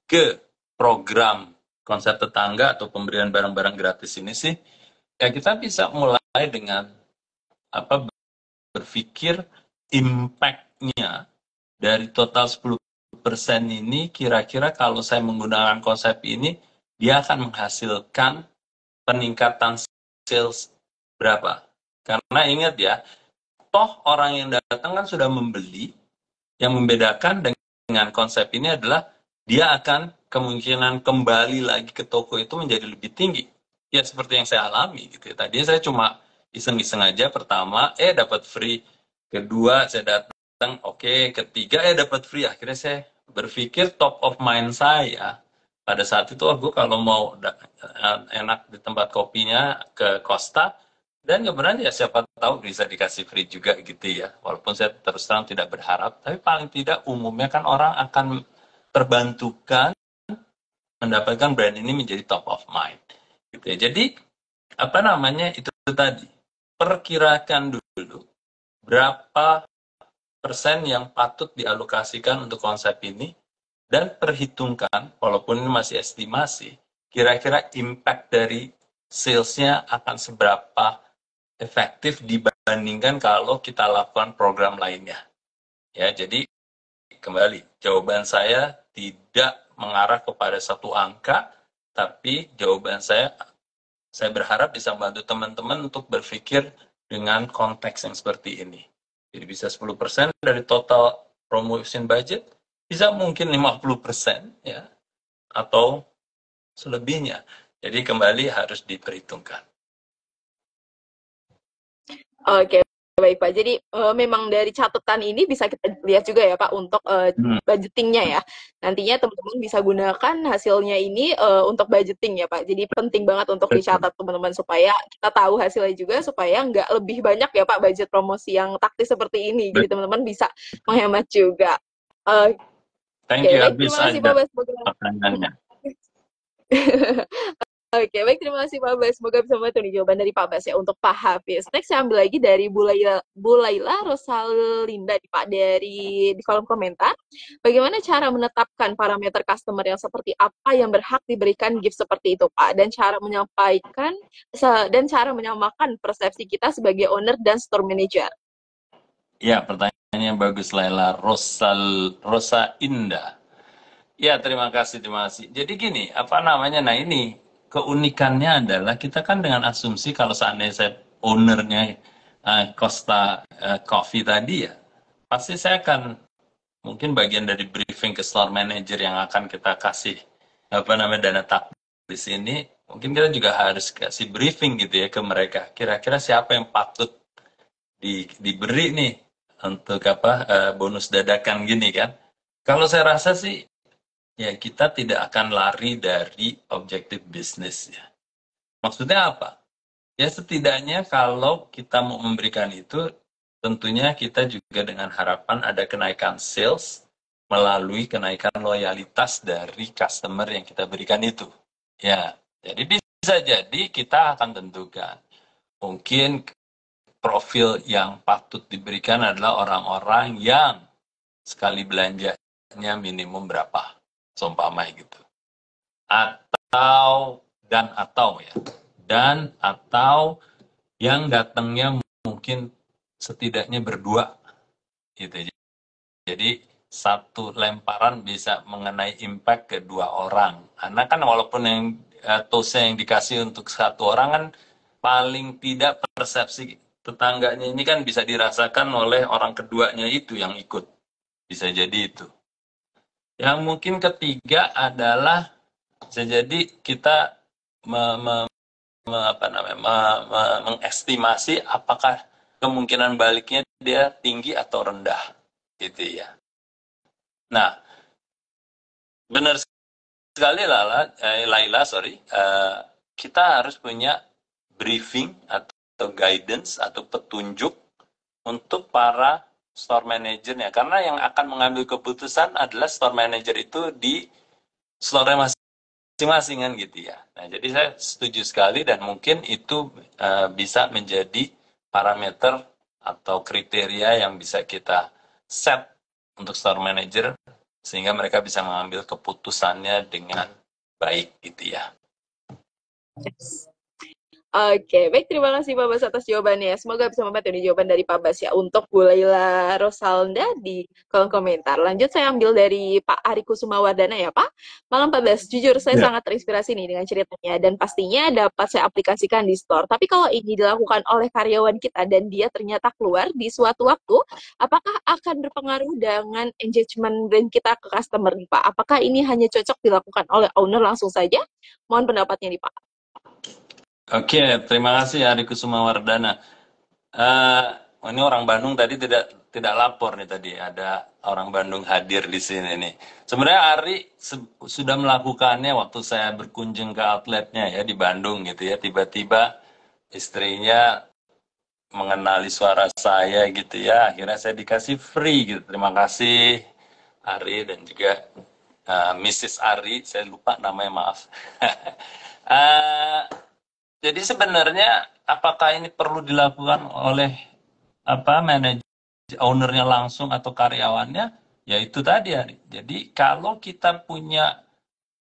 ke program konsep tetangga atau pemberian barang-barang gratis ini sih? Ya kita bisa mulai dengan berpikir impact-nya dari total 10% ini, kira-kira kalau saya menggunakan konsep ini, dia akan menghasilkan peningkatan sales berapa. Karena ingat ya, toh orang yang datang kan sudah membeli. Yang membedakan dengan konsep ini adalah dia akan kemungkinan kembali lagi ke toko itu menjadi lebih tinggi. Ya seperti yang saya alami gitu ya. Tadi saya cuma iseng-iseng aja pertama, dapat free. Kedua saya datang, oke. Ketiga dapat free. Akhirnya saya berpikir top of mind saya pada saat itu, gue kalau mau enak di tempat kopinya ke Costa, dan kemudian ya siapa tahu bisa dikasih free juga gitu ya. Walaupun saya terus terang tidak berharap, tapi paling tidak umumnya kan orang akan terbantukan mendapatkan brand ini menjadi top of mind. Gitu ya. Jadi apa namanya itu tadi, perkirakan dulu berapa persen yang patut dialokasikan untuk konsep ini dan perhitungkan, walaupun ini masih estimasi, kira-kira impact dari salesnya akan seberapa efektif dibandingkan kalau kita lakukan program lainnya. Ya, jadi kembali, jawaban saya tidak mengarah kepada satu angka, tapi jawaban saya berharap bisa membantu teman-teman untuk berpikir dengan konteks yang seperti ini. Jadi bisa 10% dari total promotion budget, bisa mungkin 50% ya, atau selebihnya. Jadi kembali harus diperhitungkan. Oke, baik Pak. Jadi memang dari catatan ini bisa kita lihat juga ya Pak untuk budgetingnya ya. Nantinya teman-teman bisa gunakan hasilnya ini untuk budgeting ya Pak. Jadi penting banget untuk dicatat teman-teman supaya kita tahu hasilnya juga supaya nggak lebih banyak ya Pak budget promosi yang taktis seperti ini. Jadi teman-teman bisa menghemat juga. Thank you, baik, terima kasih Pak Bas. pertanyaannya. Oke, baik, terima kasih Pak Bas. Semoga bisa membantu nih jawaban dari Pak Bas ya untuk Pak Hafiz. Next saya ambil lagi dari Bu Laila Rosalinda nih Pak di kolom komentar. Bagaimana cara menetapkan parameter customer yang seperti apa yang berhak diberikan gift seperti itu Pak, dan cara menyamakan persepsi kita sebagai owner dan store manager. Ya, pertanyaannya bagus Laila Rosa Indah. Ya, terima kasih. Jadi gini, apa namanya? Nah ini keunikannya adalah kita kan dengan asumsi kalau seandainya saya ownernya Costa Coffee tadi ya, pasti saya akan mungkin bagian dari briefing ke store manager yang akan kita kasih dana taktis ini, mungkin kita juga harus kasih briefing gitu ya ke mereka. Kira-kira siapa yang patut diberi nih untuk bonus dadakan gini kan? Kalau saya rasa sih ya kita tidak akan lari dari objektif bisnis ya. Maksudnya apa? Ya setidaknya kalau kita mau memberikan itu, tentunya kita juga dengan harapan ada kenaikan sales melalui kenaikan loyalitas dari customer yang kita berikan itu. Ya, jadi bisa jadi kita akan tentukan. Mungkin profil yang patut diberikan adalah orang-orang yang sekali belanjanya minimum berapa. Seumpama gitu. Atau yang datangnya mungkin setidaknya berdua gitu. Jadi satu lemparan bisa mengenai impact ke dua orang. Karena kan walaupun yang tosa yang dikasih untuk satu orang kan paling tidak persepsi tetangganya ini kan bisa dirasakan oleh orang keduanya itu yang ikut. Bisa jadi itu. Yang mungkin ketiga adalah bisa jadi kita mengestimasi apakah kemungkinan baliknya dia tinggi atau rendah, gitu ya. Nah, benar sekali Laila, kita harus punya briefing atau guidance atau petunjuk untuk para store manajernya, karena yang akan mengambil keputusan adalah store manager itu di store masing-masing kan gitu ya. Nah, jadi saya setuju sekali dan mungkin itu bisa menjadi parameter atau kriteria yang bisa kita set untuk store manager sehingga mereka bisa mengambil keputusannya dengan baik gitu ya. Yes. Oke, baik, terima kasih Pak Bas atas jawabannya. Semoga bisa membantu nih jawaban dari Pak Bas ya untuk Bu Laila Rosalda di kolom komentar. Lanjut saya ambil dari Pak Ari Kusumawardana ya Pak. Malam Pak Bas, jujur saya Ya. sangat terinspirasi nih dengan ceritanya dan pastinya dapat saya aplikasikan di store. Tapi kalau ini dilakukan oleh karyawan kita dan dia ternyata keluar di suatu waktu, apakah akan berpengaruh dengan engagement brand kita ke customer nih Pak? Apakah ini hanya cocok dilakukan oleh owner langsung saja? Mohon pendapatnya nih Pak. Oke, terima kasih Ari Kusumawardana. Eh, ini orang Bandung tadi tidak lapor nih tadi ada orang Bandung hadir di sini nih. Sebenarnya Ari sudah melakukannya waktu saya berkunjung ke outletnya ya di Bandung gitu ya. Tiba-tiba istrinya mengenali suara saya gitu ya. Akhirnya saya dikasih free gitu. Terima kasih Ari dan juga Mrs. Ari. Saya lupa namanya, maaf. Eh, jadi sebenarnya apakah ini perlu dilakukan oleh manajer ownernya langsung atau karyawannya? Ya itu tadi Ari. Jadi kalau kita punya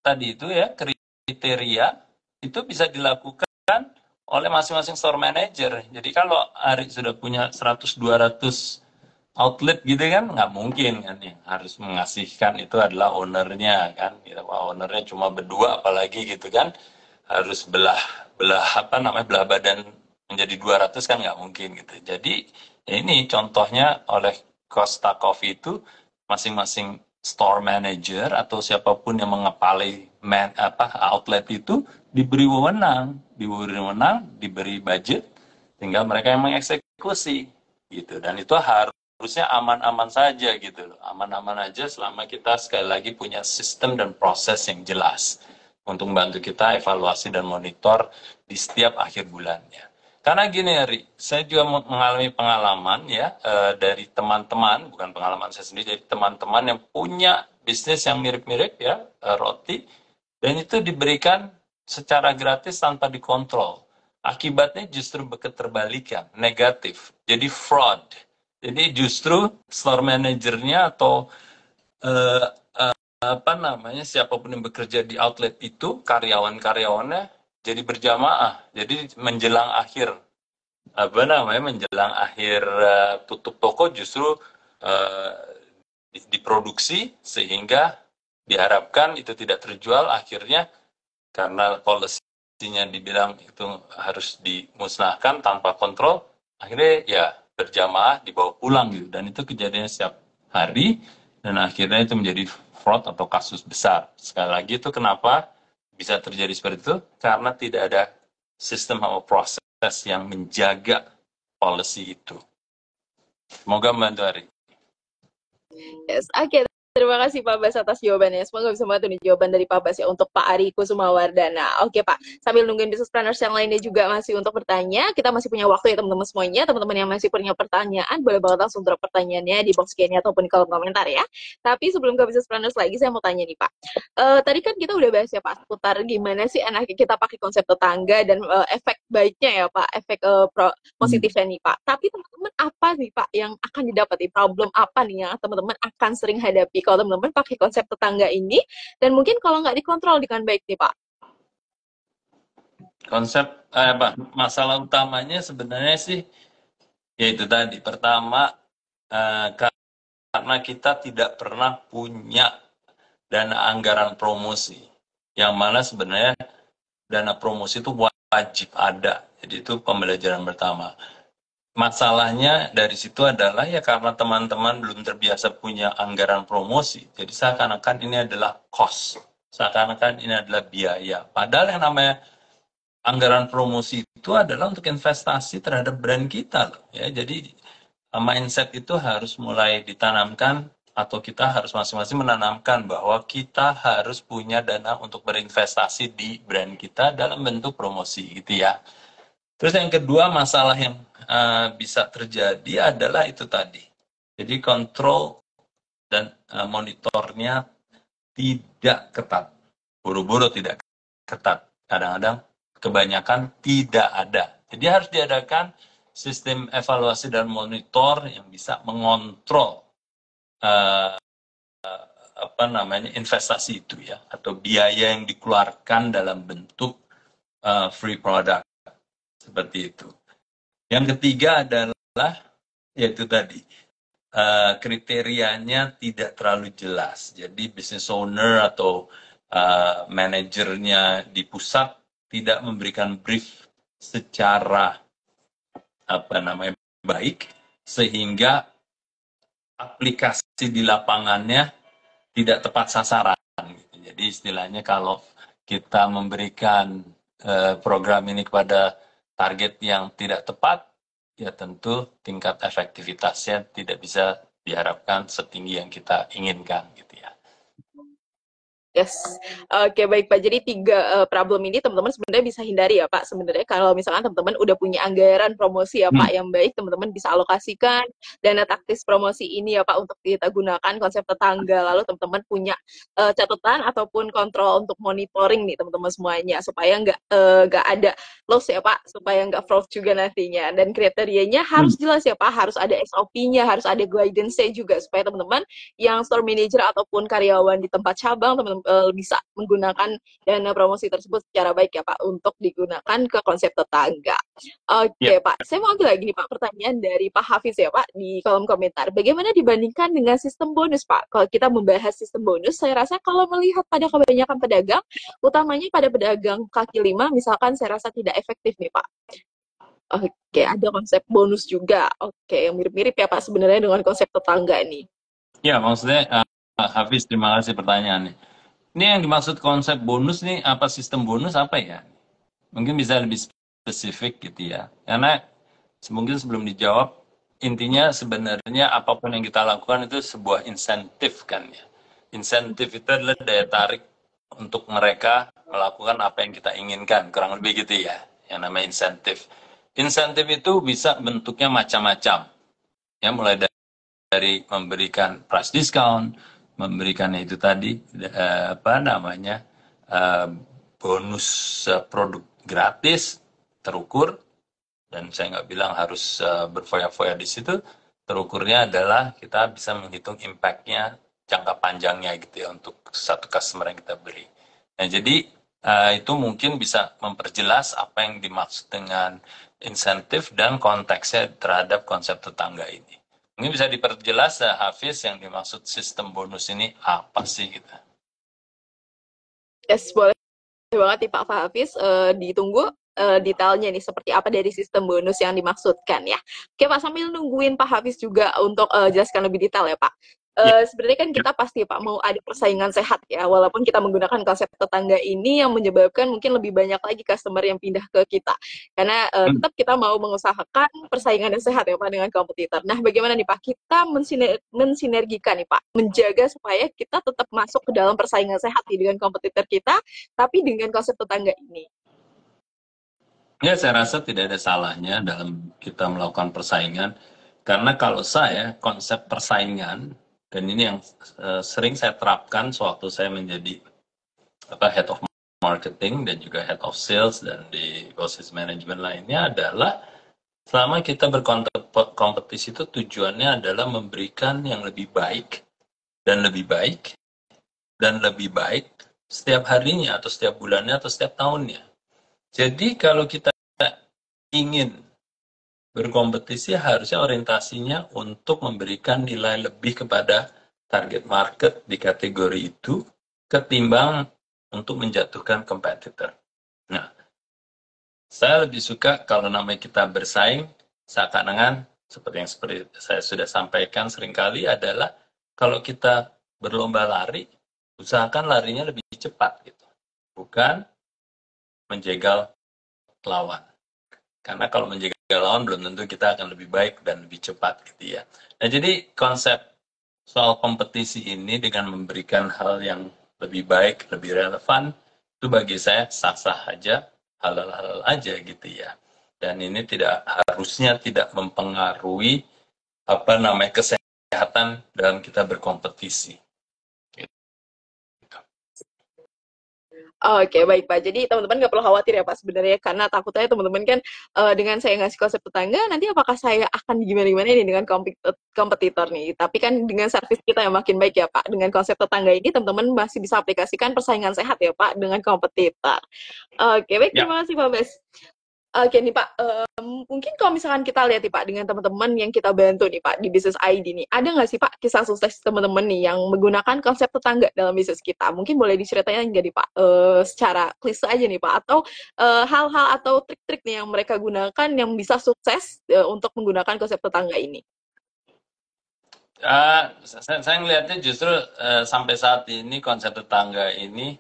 tadi itu ya kriteria itu bisa dilakukan oleh masing-masing store manager. Jadi kalau Ari sudah punya 100-200 outlet gitu kan nggak mungkin kan yang harus mengasihkan itu adalah ownernya kan. Gitu. Ownernya cuma berdua apalagi gitu kan harus belah belah belah badan menjadi 200 kan nggak mungkin gitu. Jadi ini contohnya oleh Costa Coffee itu masing-masing store manager atau siapapun yang mengepalai outlet itu diberi wewenang, diberi budget tinggal mereka yang mengeksekusi gitu. Dan itu harusnya aman-aman saja gitu loh. Aman-aman aja selama kita sekali lagi punya sistem dan proses yang jelas untuk membantu kita evaluasi dan monitor di setiap akhir bulannya. Karena gini Ri, saya juga mengalami pengalaman ya dari teman-teman, bukan pengalaman saya sendiri, dari teman-teman yang punya bisnis yang mirip-mirip ya, roti, dan itu diberikan secara gratis tanpa dikontrol. Akibatnya justru keterbalikan, negatif, jadi fraud. Jadi justru store manajernya atau eh, siapapun yang bekerja di outlet itu karyawan-karyawannya jadi berjamaah jadi menjelang akhir tutup toko justru uh, diproduksi sehingga diharapkan itu tidak terjual akhirnya karena policy-nya dibilang itu harus dimusnahkan tanpa kontrol akhirnya ya berjamaah dibawa pulang gitu dan itu kejadiannya setiap hari dan akhirnya itu menjadi fraud atau kasus besar. Sekali lagi itu kenapa bisa terjadi seperti itu? Karena tidak ada sistem atau proses yang menjaga policy itu. Semoga membantu Ari. Yes, oke. Terima kasih Pak Bas atas jawabannya. Semoga bisa membantu nih jawaban dari Pak Bas ya untuk Pak Ari Kusumawardana. Oke Pak, sambil nungguin business planners yang lainnya juga masih untuk bertanya, kita masih punya waktu ya teman-teman semuanya. Teman-teman yang masih punya pertanyaan, boleh banget langsung drop pertanyaannya di box Q&A ataupun di kolom komentar ya. Tapi sebelum ke business planners lagi, saya mau tanya nih Pak. Tadi kan kita udah bahas ya Pak, seputar gimana sih enaknya kita pakai konsep tetangga dan efek baiknya ya Pak, efek positifnya nih Pak. Tapi teman-teman apa nih Pak yang akan didapati? Problem apa nih yang teman-teman akan sering hadapi kalau teman-teman pakai konsep tetangga ini dan mungkin kalau nggak dikontrol dengan baik nih Pak? Konsep masalah utamanya sebenarnya sih yaitu tadi pertama karena kita tidak pernah punya dana anggaran promosi yang mana sebenarnya dana promosi itu wajib ada. Jadi itu pembelajaran pertama. Masalahnya dari situ adalah ya karena teman-teman belum terbiasa punya anggaran promosi. Jadi seakan-akan ini adalah cost. Seakan-akan ini adalah biaya. Padahal yang namanya anggaran promosi itu adalah untuk investasi terhadap brand kita loh. Ya, jadi mindset itu harus mulai ditanamkan atau kita harus masing-masing menanamkan bahwa kita harus punya dana untuk berinvestasi di brand kita dalam bentuk promosi gitu ya. Terus yang kedua masalah yang bisa terjadi adalah itu tadi. Jadi kontrol dan monitornya tidak ketat. Buru-buru tidak ketat. Kadang-kadang kebanyakan tidak ada. Jadi harus diadakan sistem evaluasi dan monitor yang bisa mengontrol investasi itu ya atau biaya yang dikeluarkan dalam bentuk free product Seperti itu. Yang ketiga adalah yaitu tadi kriterianya tidak terlalu jelas. Jadi business owner atau manajernya di pusat tidak memberikan brief secara baik, sehingga aplikasi di lapangannya tidak tepat sasaran. Jadi istilahnya kalau kita memberikan program ini kepada target yang tidak tepat, ya tentu tingkat efektivitasnya tidak bisa diharapkan setinggi yang kita inginkan gitu ya. Yes, oke baik Pak. Jadi tiga problem ini teman-teman sebenarnya bisa hindari ya Pak. Sebenarnya kalau misalkan teman-teman udah punya anggaran promosi ya Pak yang baik, teman-teman bisa alokasikan dana taktis promosi ini ya Pak untuk kita gunakan konsep tetangga. Lalu teman-teman punya catatan ataupun kontrol untuk monitoring nih teman-teman semuanya supaya nggak ada loss ya Pak, supaya nggak fraud juga nantinya. Dan kriterianya harus jelas ya Pak, harus ada SOP-nya, harus ada guidance-nya juga supaya teman-teman yang store manager ataupun karyawan di tempat cabang teman-teman bisa menggunakan dana promosi tersebut secara baik ya Pak untuk digunakan ke konsep tetangga. Oke Pak, saya mau ambil lagi nih Pak pertanyaan dari Pak Hafiz ya Pak di kolom komentar. Bagaimana dibandingkan dengan sistem bonus Pak? Kalau kita membahas sistem bonus, saya rasa kalau melihat pada kebanyakan pedagang, utamanya pada pedagang kaki lima, misalkan saya rasa tidak efektif nih Pak. Oke, ada konsep bonus juga. Oke, yang mirip-mirip ya Pak sebenarnya dengan konsep tetangga nih. Ya, maksudnya Hafiz, terima kasih pertanyaannya. Ini yang dimaksud konsep bonus nih, apa sistem bonus apa ya? Mungkin bisa lebih spesifik gitu ya. Karena mungkin sebelum dijawab, intinya sebenarnya apapun yang kita lakukan itu sebuah insentif kan ya. Insentif itu adalah daya tarik untuk mereka melakukan apa yang kita inginkan, kurang lebih gitu ya, yang namanya insentif. Insentif itu bisa bentuknya macam-macam, ya mulai dari memberikan price discount, memberikan itu tadi bonus produk gratis terukur, dan saya nggak bilang harus berfoya-foya di situ. Terukurnya adalah kita bisa menghitung impact-nya jangka panjangnya gitu ya untuk satu customer yang kita beri. Nah jadi itu mungkin bisa memperjelas apa yang dimaksud dengan insentif dan konteksnya terhadap konsep tetangga ini. Mungkin bisa diperjelas Hafiz yang dimaksud sistem bonus ini apa sih gitu. Yes, boleh banget nih Pak Hafiz, ditunggu detailnya nih seperti apa dari sistem bonus yang dimaksudkan ya. Oke Pak, sambil nungguin Pak Hafiz juga untuk jelaskan lebih detail ya Pak. Sebenarnya kan kita pasti Pak mau ada persaingan sehat ya, walaupun kita menggunakan konsep tetangga ini yang menyebabkan mungkin lebih banyak lagi customer yang pindah ke kita. Karena tetap kita mau mengusahakan persaingan yang sehat ya Pak dengan kompetitor. Nah bagaimana nih Pak, kita mensinergikan nih Pak, menjaga supaya kita tetap masuk ke dalam persaingan sehat nih dengan kompetitor kita, tapi dengan konsep tetangga ini. Ya, saya rasa tidak ada salahnya dalam kita melakukan persaingan. Karena kalau saya, konsep persaingan, dan ini yang sering saya terapkan sewaktu saya menjadi head of marketing dan juga head of sales dan di proses manajemen lainnya adalah selama kita berkompetisi itu tujuannya adalah memberikan yang lebih baik dan lebih baik dan lebih baik setiap harinya atau setiap bulannya atau setiap tahunnya. Jadi kalau kita ingin berkompetisi harusnya orientasinya untuk memberikan nilai lebih kepada target market di kategori itu ketimbang untuk menjatuhkan kompetitor. Nah, saya lebih suka kalau namanya kita bersaing seakan-akan seperti yang saya sudah sampaikan seringkali adalah kalau kita berlomba lari, usahakan larinya lebih cepat gitu. Bukan menjegal lawan. Karena kalau menjaga lawan belum tentu kita akan lebih baik dan lebih cepat gitu ya. Nah jadi konsep soal kompetisi ini dengan memberikan hal yang lebih baik, lebih relevan, itu bagi saya sah-sah aja, halal-halal aja gitu ya. Dan ini harusnya tidak mempengaruhi kesehatan dalam kita berkompetisi. Oke, baik Pak. Jadi teman-teman nggak perlu khawatir ya Pak sebenarnya, karena takutnya teman-teman kan dengan saya ngasih konsep tetangga, nanti apakah saya akan gimana-gimana ini dengan kompetitor nih. Tapi kan dengan servis kita yang makin baik ya Pak, dengan konsep tetangga ini teman-teman masih bisa aplikasikan persaingan sehat ya Pak dengan kompetitor. Oke, baik. Terima kasih Pak Bes. Oke nih Pak, mungkin kalau misalkan kita lihat nih Pak dengan teman-teman yang kita bantu nih Pak di bisnis ID nih, ada nggak sih Pak kisah sukses teman-teman nih yang menggunakan konsep tetangga dalam bisnis kita? Mungkin boleh diceritain nggak nih Pak, secara klise aja nih Pak, atau hal-hal atau trik-trik nih yang mereka gunakan yang bisa sukses untuk menggunakan konsep tetangga ini? Saya melihatnya justru sampai saat ini konsep tetangga ini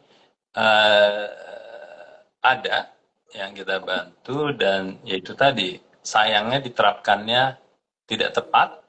eh, ada yang kita bantu dan yaitu tadi sayangnya diterapkannya tidak tepat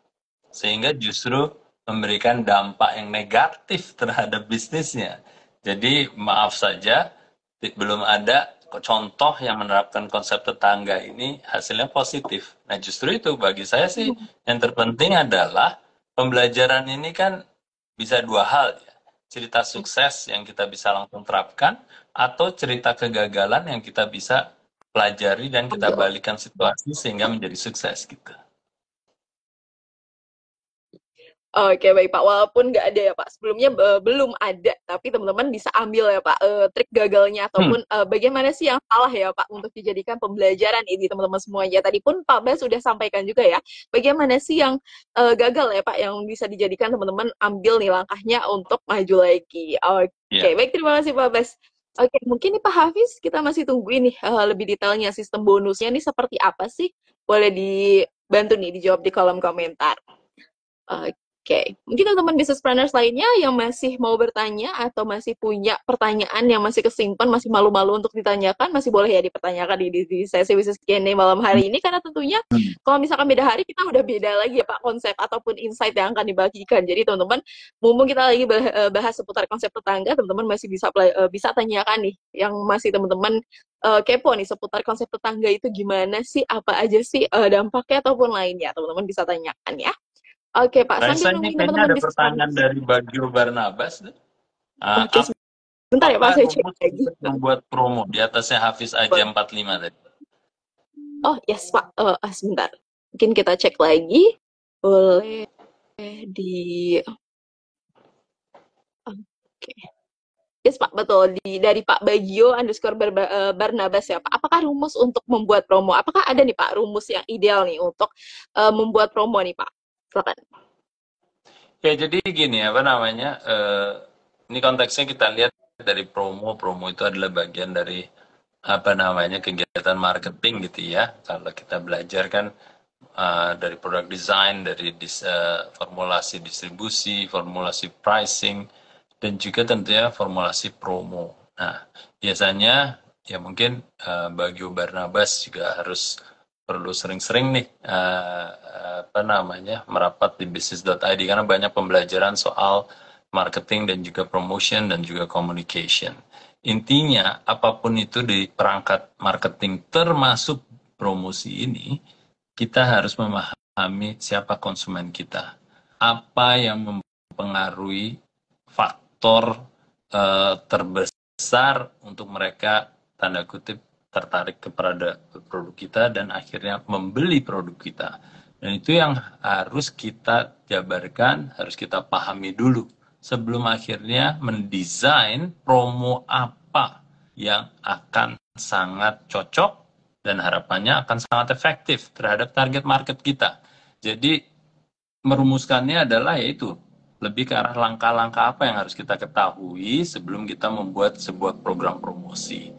sehingga justru memberikan dampak yang negatif terhadap bisnisnya. Jadi maaf saja belum ada contoh yang menerapkan konsep tetangga ini hasilnya positif. Nah justru itu bagi saya sih yang terpenting adalah pembelajaran ini kan bisa dua hal ya. Cerita sukses yang kita bisa langsung terapkan atau cerita kegagalan yang kita bisa pelajari dan kita Ambil. balikan situasi sehingga menjadi sukses gitu. Oke baik Pak, walaupun nggak ada ya Pak, sebelumnya belum ada, tapi teman-teman bisa ambil ya Pak, trik gagalnya Hmm. ataupun bagaimana sih yang salah ya Pak untuk dijadikan pembelajaran ini teman-teman semuanya. Tadi pun Pak Bas sudah sampaikan juga ya, bagaimana sih yang gagal ya Pak yang bisa dijadikan teman-teman ambil nih langkahnya untuk maju lagi. Oke, Ya. baik terima kasih Pak Bas. Oke, mungkin nih Pak Hafiz kita masih tungguin nih lebih detailnya sistem bonusnya nih seperti apa sih? Boleh dibantu nih dijawab di kolom komentar. Oke, mungkin teman-teman business planners lainnya yang masih mau bertanya atau masih punya pertanyaan yang masih kesimpan, masih malu-malu untuk ditanyakan, masih boleh ya dipertanyakan di sesi business Q&A malam hari ini, karena tentunya kalau misalkan beda hari kita udah beda lagi ya Pak konsep ataupun insight yang akan dibagikan. Jadi teman-teman, mumpung kita lagi bahas seputar konsep tetangga, teman-teman masih bisa tanyakan nih, yang masih teman-teman kepo nih seputar konsep tetangga itu gimana sih, apa aja sih dampaknya ataupun lainnya, teman-teman bisa tanyakan ya. Oke Pak, Raisa, sambil ini nungguin kayaknya teman-teman ada bisnis pertanyaan partners. dari Bagio Barnabas. Oke, sebentar ya Apa Pak, saya cek rumus lagi. untuk membuat promo? Di atasnya Hafiz aja 45 tadi. Oh, yes Pak. Sebentar. Mungkin kita cek lagi. Boleh di... Oke. Yes Pak, betul. Dari Pak Bagio underscore Barnabas ya Pak. Apakah rumus untuk membuat promo? Apakah ada nih Pak rumus yang ideal nih untuk membuat promo nih Pak? Silakan. Ya, jadi gini apa namanya? Ini konteksnya kita lihat dari promo. Promo itu adalah bagian dari apa namanya kegiatan marketing gitu ya. Kalau kita belajar kan dari produk design, dari formulasi distribusi, formulasi pricing, dan juga tentunya formulasi promo. Nah, biasanya ya mungkin bagi Barnabas juga harus perlu sering-sering nih apa namanya merapat di bisnis.id karena banyak pembelajaran soal marketing dan juga promotion dan juga communication. Intinya apapun itu di perangkat marketing termasuk promosi ini, kita harus memahami siapa konsumen kita, apa yang mempengaruhi faktor terbesar untuk mereka tanda kutip tertarik kepada produk kita dan akhirnya membeli produk kita. Dan itu yang harus kita jabarkan, harus kita pahami dulu sebelum akhirnya mendesain promo apa yang akan sangat cocok dan harapannya akan sangat efektif terhadap target market kita. Jadi merumuskannya adalah yaitu lebih ke arah langkah-langkah apa yang harus kita ketahui sebelum kita membuat sebuah program promosi.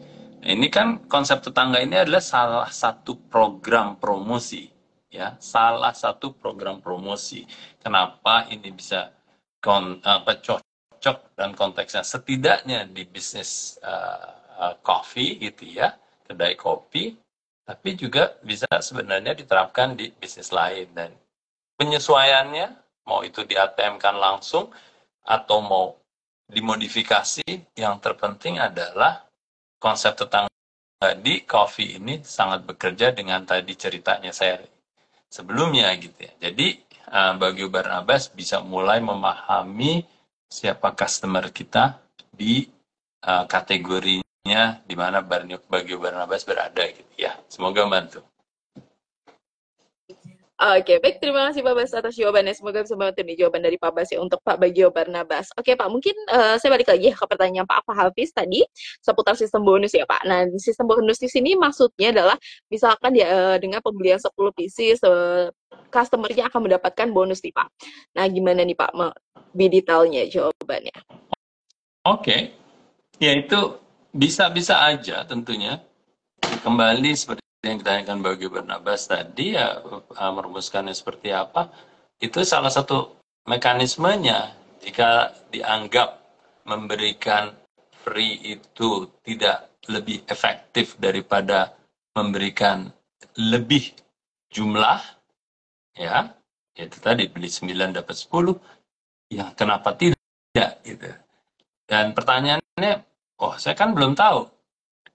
Nah, ini kan konsep tetangga ini adalah salah satu program promosi, ya, salah satu program promosi. Kenapa ini bisa cocok dan konteksnya setidaknya di bisnis coffee gitu ya, kedai kopi, tapi juga bisa sebenarnya diterapkan di bisnis lain dan penyesuaiannya mau itu di ATM-kan langsung atau mau dimodifikasi, yang terpenting adalah konsep tetangga di coffee ini sangat bekerja dengan tadi ceritanya saya sebelumnya gitu ya. Jadi bagi Barnabas bisa mulai memahami siapa customer kita di kategorinya di mana bagi Barnabas berada gitu ya. Semoga membantu. Oke, baik. Terima kasih Pak Bas atas jawabannya. Semoga bisa membantu nih jawaban dari Pak Bas ya untuk Pak Bagio Barnabas. Oke Pak, mungkin saya balik lagi ya ke pertanyaan Pak Hafiz tadi seputar sistem bonus ya Pak. Nah, sistem bonus di sini maksudnya adalah misalkan ya dengan pembelian 10 PC, customer-nya akan mendapatkan bonus nih Pak. Nah, gimana nih Pak? Lebih detailnya jawabannya. Oke, ya itu bisa-bisa aja tentunya. Kembali seperti yang ditanyakan bagi Barnabas tadi ya, merumuskannya seperti apa, itu salah satu mekanismenya. Jika dianggap memberikan free itu tidak lebih efektif daripada memberikan lebih jumlah, ya itu tadi beli 9 dapat 10, ya kenapa tidak gitu. Dan pertanyaannya, oh saya kan belum tahu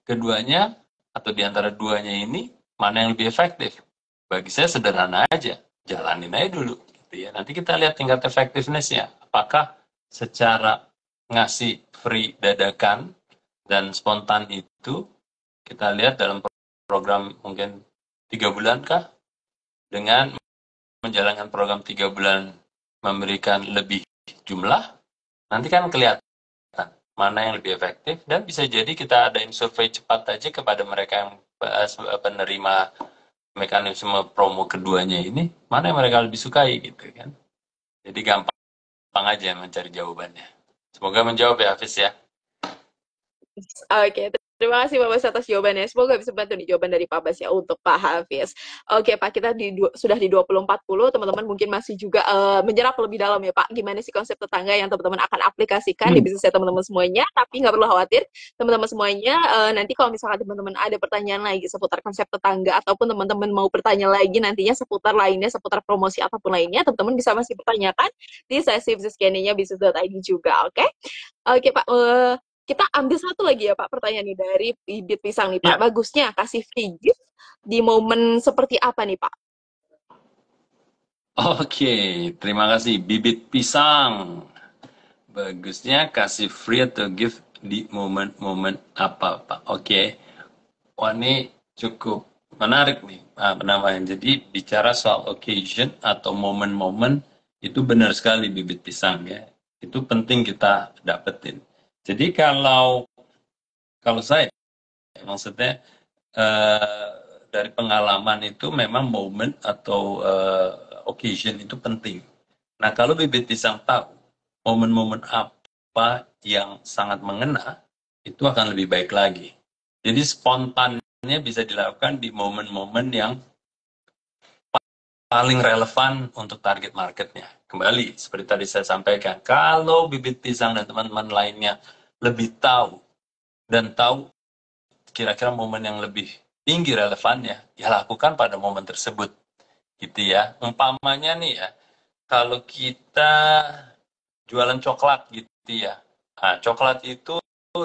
keduanya atau di antara duanya ini mana yang lebih efektif. Bagi saya sederhana aja, jalanin aja dulu gitu ya. Nanti kita lihat tingkat effectiveness-nya. Apakah secara ngasih free dadakan dan spontan itu kita lihat dalam program mungkin 3 bulan kah, dengan menjalankan program 3 bulan memberikan lebih jumlah, nanti kan kelihatan mana yang lebih efektif, dan bisa jadi kita adain survei cepat aja kepada mereka yang penerima mekanisme promo keduanya ini, mana yang mereka lebih sukai gitu kan. Jadi gampang aja mencari jawabannya. Semoga menjawab ya Hafiz ya. Oke, terima kasih Pak Bas atas jawabannya. Semoga bisa bantu nih jawaban dari Pak Bas ya untuk Pak Hafiz. Oke Pak, kita sudah di 2040, teman-teman mungkin masih juga menjerap lebih dalam ya Pak. Gimana sih konsep tetangga yang teman-teman akan aplikasikan di bisnisnya teman-teman semuanya. Tapi nggak perlu khawatir, teman-teman semuanya, nanti kalau misalkan teman-teman ada pertanyaan lagi seputar konsep tetangga, ataupun teman-teman mau bertanya lagi nantinya seputar lainnya, seputar promosi apapun lainnya, teman-teman bisa masih bertanyakan di sesi bisnis Q&A-nya bisnis.id juga, oke? Oke Pak, kita ambil satu lagi ya Pak pertanyaan nih dari Bibit Pisang nih Pak. Ya. Bagusnya kasih free gift di momen seperti apa nih Pak? Oke, terima kasih Bibit Pisang. Bagusnya kasih free atau gift di momen-momen apa Pak? Oke. Wah ini cukup menarik nih namanya. Jadi bicara soal occasion atau momen-momen itu benar sekali Bibit Pisang ya. Itu penting kita dapetin. Jadi kalau saya maksudnya dari pengalaman itu memang momen atau occasion itu penting. Nah kalau Bibit Pisang tahu momen-momen apa yang sangat mengena, itu akan lebih baik lagi. Jadi spontannya bisa dilakukan di momen-momen yang paling relevan untuk target marketnya. Kembali, seperti tadi saya sampaikan, kalau Bibit Pisang dan teman-teman lainnya lebih tahu dan tahu kira-kira momen yang lebih tinggi relevannya, ya lakukan pada momen tersebut. Gitu ya. Umpamanya nih ya, kalau kita jualan coklat gitu ya. Nah, coklat itu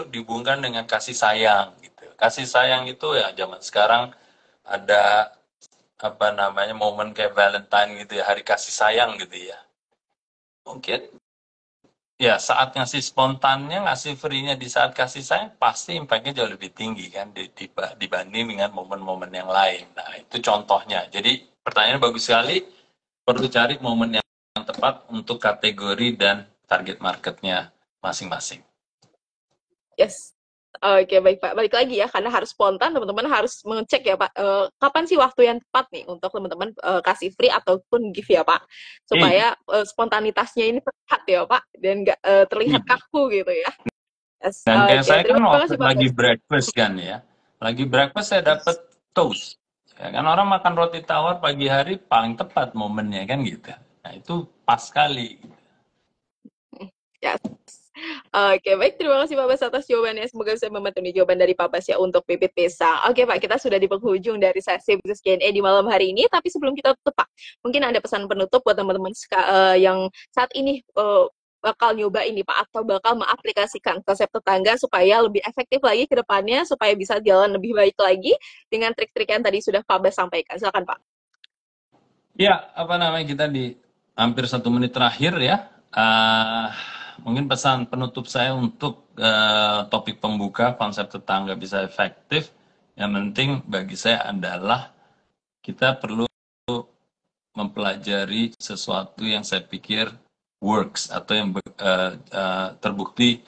dihubungkan dengan kasih sayang gitu. Kasih sayang itu ya zaman sekarang ada apa namanya momen kayak Valentine gitu ya, hari kasih sayang gitu ya. Mungkin ya saat ngasih spontannya, ngasih free-nya di saat kasih sayang pasti impact-nya jauh lebih tinggi kan dibanding dengan momen-momen yang lain. Nah, itu contohnya. Jadi pertanyaannya bagus sekali, perlu cari momen yang tepat untuk kategori dan target marketnya masing-masing. Yes. Oke, baik Pak. Balik lagi ya, karena harus spontan, teman-teman harus mengecek ya Pak, kapan sih waktu yang tepat nih untuk teman-teman kasih free ataupun gift ya Pak, supaya spontanitasnya ini terlihat ya Pak, dan nggak terlihat kaku gitu ya. Yes. Dan kayak saya kan Terima waktu kasih Pak. lagi breakfast kan ya, lagi breakfast saya dapat toast. Ya kan orang makan roti tawar pagi hari paling tepat momennya kan gitu. Nah itu pas sekali. Yes. Oke, baik. Terima kasih Pak Bas atas jawabannya. Semoga bisa membantu nih jawaban dari Pak Bas ya untuk Bibit Pisang. Oke Pak, kita sudah di penghujung dari sesi bisnis Q&A di malam hari ini. Tapi sebelum kita tutup Pak, mungkin ada pesan penutup buat teman-teman yang saat ini bakal nyoba ini Pak, atau bakal mengaplikasikan konsep tetangga supaya lebih efektif lagi ke depannya, supaya bisa jalan lebih baik lagi dengan trik-trik yang tadi sudah Pak Bas sampaikan. Silakan Pak. Ya, apa namanya kita di hampir 1 menit terakhir ya. Mungkin pesan penutup saya untuk topik pembuka konsep tetangga bisa efektif. Yang penting bagi saya adalah kita perlu mempelajari sesuatu yang saya pikir works atau yang terbukti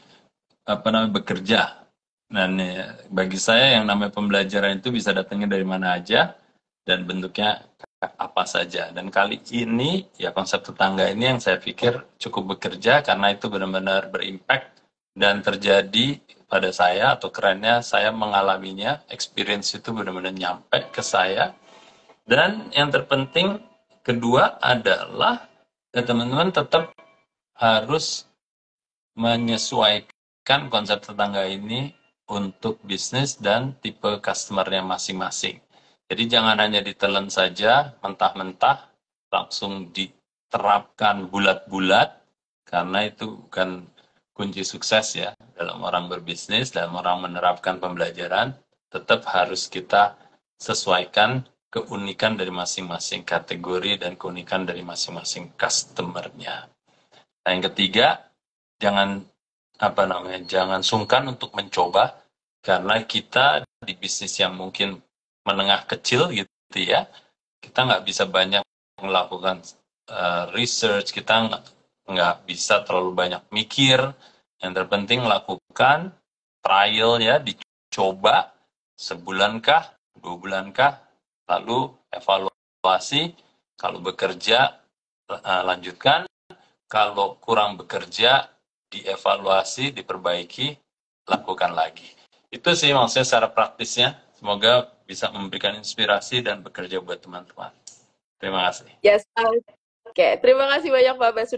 bekerja. Dan bagi saya yang namanya pembelajaran itu bisa datangnya dari mana aja dan bentuknya apa saja. Dan kali ini ya konsep tetangga ini yang saya pikir cukup bekerja karena itu benar-benar berimpact dan terjadi pada saya, atau kerennya saya mengalaminya, experience itu benar-benar nyampe ke saya. Dan yang terpenting kedua adalah ya teman-teman tetap harus menyesuaikan konsep tetangga ini untuk bisnis dan tipe customernya masing-masing. Jadi jangan hanya ditelan saja, mentah-mentah, langsung diterapkan bulat-bulat, karena itu bukan kunci sukses ya dalam orang berbisnis, dalam orang menerapkan pembelajaran. Tetap harus kita sesuaikan keunikan dari masing-masing kategori dan keunikan dari masing-masing customernya. Nah, yang ketiga, jangan jangan sungkan untuk mencoba, karena kita di bisnis yang mungkin menengah kecil gitu ya, kita nggak bisa banyak melakukan research, kita nggak bisa terlalu banyak mikir. Yang terpenting lakukan trial ya, dicoba sebulankah, 2 bulankah, lalu evaluasi. Kalau bekerja lanjutkan, kalau kurang bekerja dievaluasi, diperbaiki, lakukan lagi. Itu sih maksudnya secara praktisnya. Semoga bisa memberikan inspirasi dan bekerja buat teman-teman. Terima kasih. Yes, Oke, terima kasih banyak Pak Bas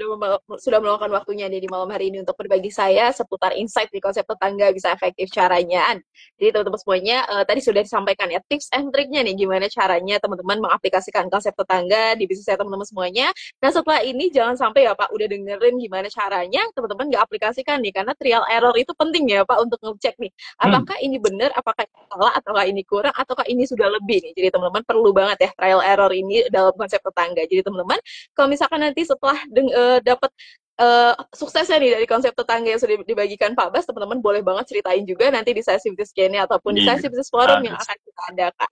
sudah meluangkan waktunya nih di malam hari ini untuk berbagi saya seputar insight di konsep tetangga bisa efektif caranya. Jadi teman-teman semuanya tadi sudah disampaikan ya tips and triknya nih gimana caranya teman-teman mengaplikasikan konsep tetangga di bisnis saya teman-teman semuanya. Nah setelah ini jangan sampai ya Pak udah dengerin gimana caranya teman-teman nggak aplikasikan nih, karena trial error itu penting ya Pak untuk ngecek nih apakah ini benar, apakah ini salah, ataukah ini kurang, ataukah ini sudah lebih nih. Jadi teman-teman perlu banget ya trial error ini dalam konsep tetangga. Jadi teman-teman kalau misalkan nanti setelah dapat suksesnya nih dari konsep tetangga yang sudah dibagikan Pak Bas, teman-teman boleh banget ceritain juga nanti di sesi bisnis Q&A ataupun di sesi bisnis forum yang akan kita adakan.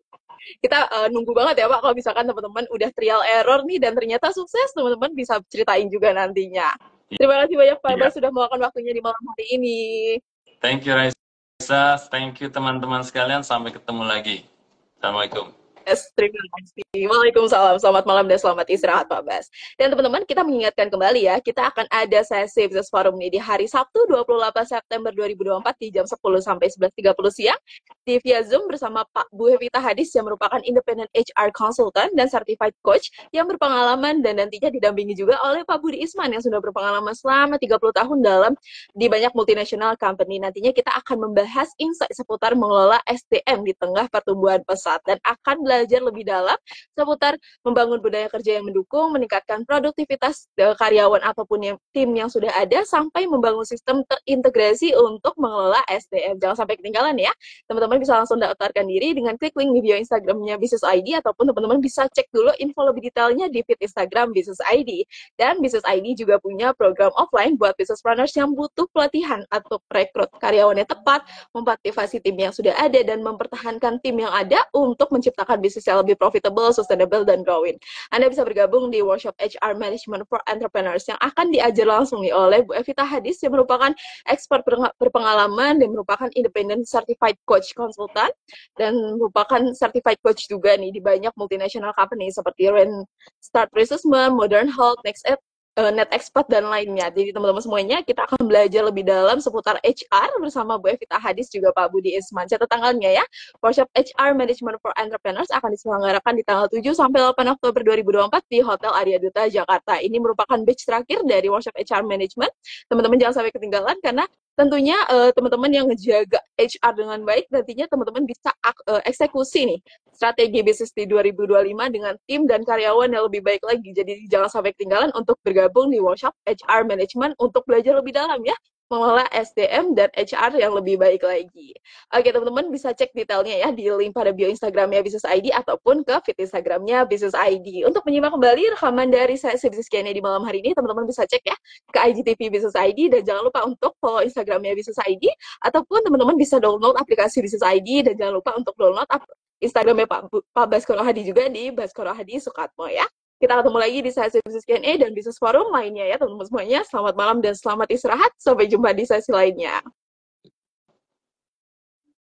Kita nunggu banget ya Pak kalau misalkan teman-teman udah trial error nih dan ternyata sukses, teman-teman bisa ceritain juga nantinya. Terima kasih banyak Pak Bas sudah meluangkan waktunya di malam hari ini. Thank you Raisa, thank you teman-teman sekalian, sampai ketemu lagi. Assalamualaikum. Yes, terima kasih. Waalaikumsalam. Selamat malam dan selamat istirahat Pak Bas. Dan teman-teman, kita mengingatkan kembali ya, kita akan ada sesi Business Forum ini di hari Sabtu 28 September 2024 di jam 10 sampai 11.30 siang di via Zoom bersama Pak Bu Hevita Hadis yang merupakan Independent HR Consultant dan Certified Coach yang berpengalaman dan nantinya didampingi juga oleh Pak Budi Isman yang sudah berpengalaman selama 30 tahun di banyak multinational company. Nantinya kita akan membahas insight seputar mengelola SDM di tengah pertumbuhan pesat dan akan belajar lebih dalam seputar membangun budaya kerja yang mendukung, meningkatkan produktivitas karyawan ataupun tim yang sudah ada, sampai membangun sistem terintegrasi untuk mengelola SDM. Jangan sampai ketinggalan ya. Teman-teman bisa langsung daftarkan diri dengan klik link di bio Instagramnya Business ID, ataupun teman-teman bisa cek dulu info lebih detailnya di feed Instagram Business ID. Dan Business ID juga punya program offline buat business planners yang butuh pelatihan atau rekrut karyawannya tepat, memotivasi tim yang sudah ada, dan mempertahankan tim yang ada untuk menciptakan bisnis yang lebih profitable, sustainable, dan growing. Anda bisa bergabung di workshop HR Management for Entrepreneurs yang akan diajar langsung nih oleh Bu Evita Hadis yang merupakan expert berpengalaman dan merupakan independent certified coach konsultan dan merupakan certified coach juga nih di banyak multinational company seperti Start Resistment, Modern Health, Net Expat, dan lainnya. Jadi teman-teman semuanya, kita akan belajar lebih dalam seputar HR bersama Bu Evita Hadis juga Pak Budi Isman. Catat tanggalnya ya, workshop HR Management for Entrepreneurs akan diselenggarakan di tanggal 7 sampai 8 Oktober 2024 di Hotel Arya Duta, Jakarta. Ini merupakan batch terakhir dari workshop HR Management. Teman-teman jangan sampai ketinggalan, karena tentunya teman-teman yang ngejaga HR dengan baik, nantinya teman-teman bisa eksekusi nih strategi bisnis di 2025 dengan tim dan karyawan yang lebih baik lagi. Jadi jangan sampai ketinggalan untuk bergabung di workshop HR Management untuk belajar lebih dalam ya, mengelola SDM dan HR yang lebih baik lagi. Oke teman-teman, bisa cek detailnya ya di link pada bio Instagramnya Business ID ataupun ke feed Instagramnya Business ID. Untuk menyimak kembali rekaman dari sesi Business Q&A di malam hari ini, teman-teman bisa cek ya ke IGTV Business ID, dan jangan lupa untuk follow Instagramnya Business ID, ataupun teman-teman bisa download aplikasi Business ID, dan jangan lupa untuk download Instagramnya Pak Baskoro Hadi juga di Baskoro Hadi Sukatmo ya. Kita ketemu lagi di sesi bisnis Q&A dan bisnis forum lainnya ya teman-teman semuanya. Selamat malam dan selamat istirahat. Sampai jumpa di sesi lainnya.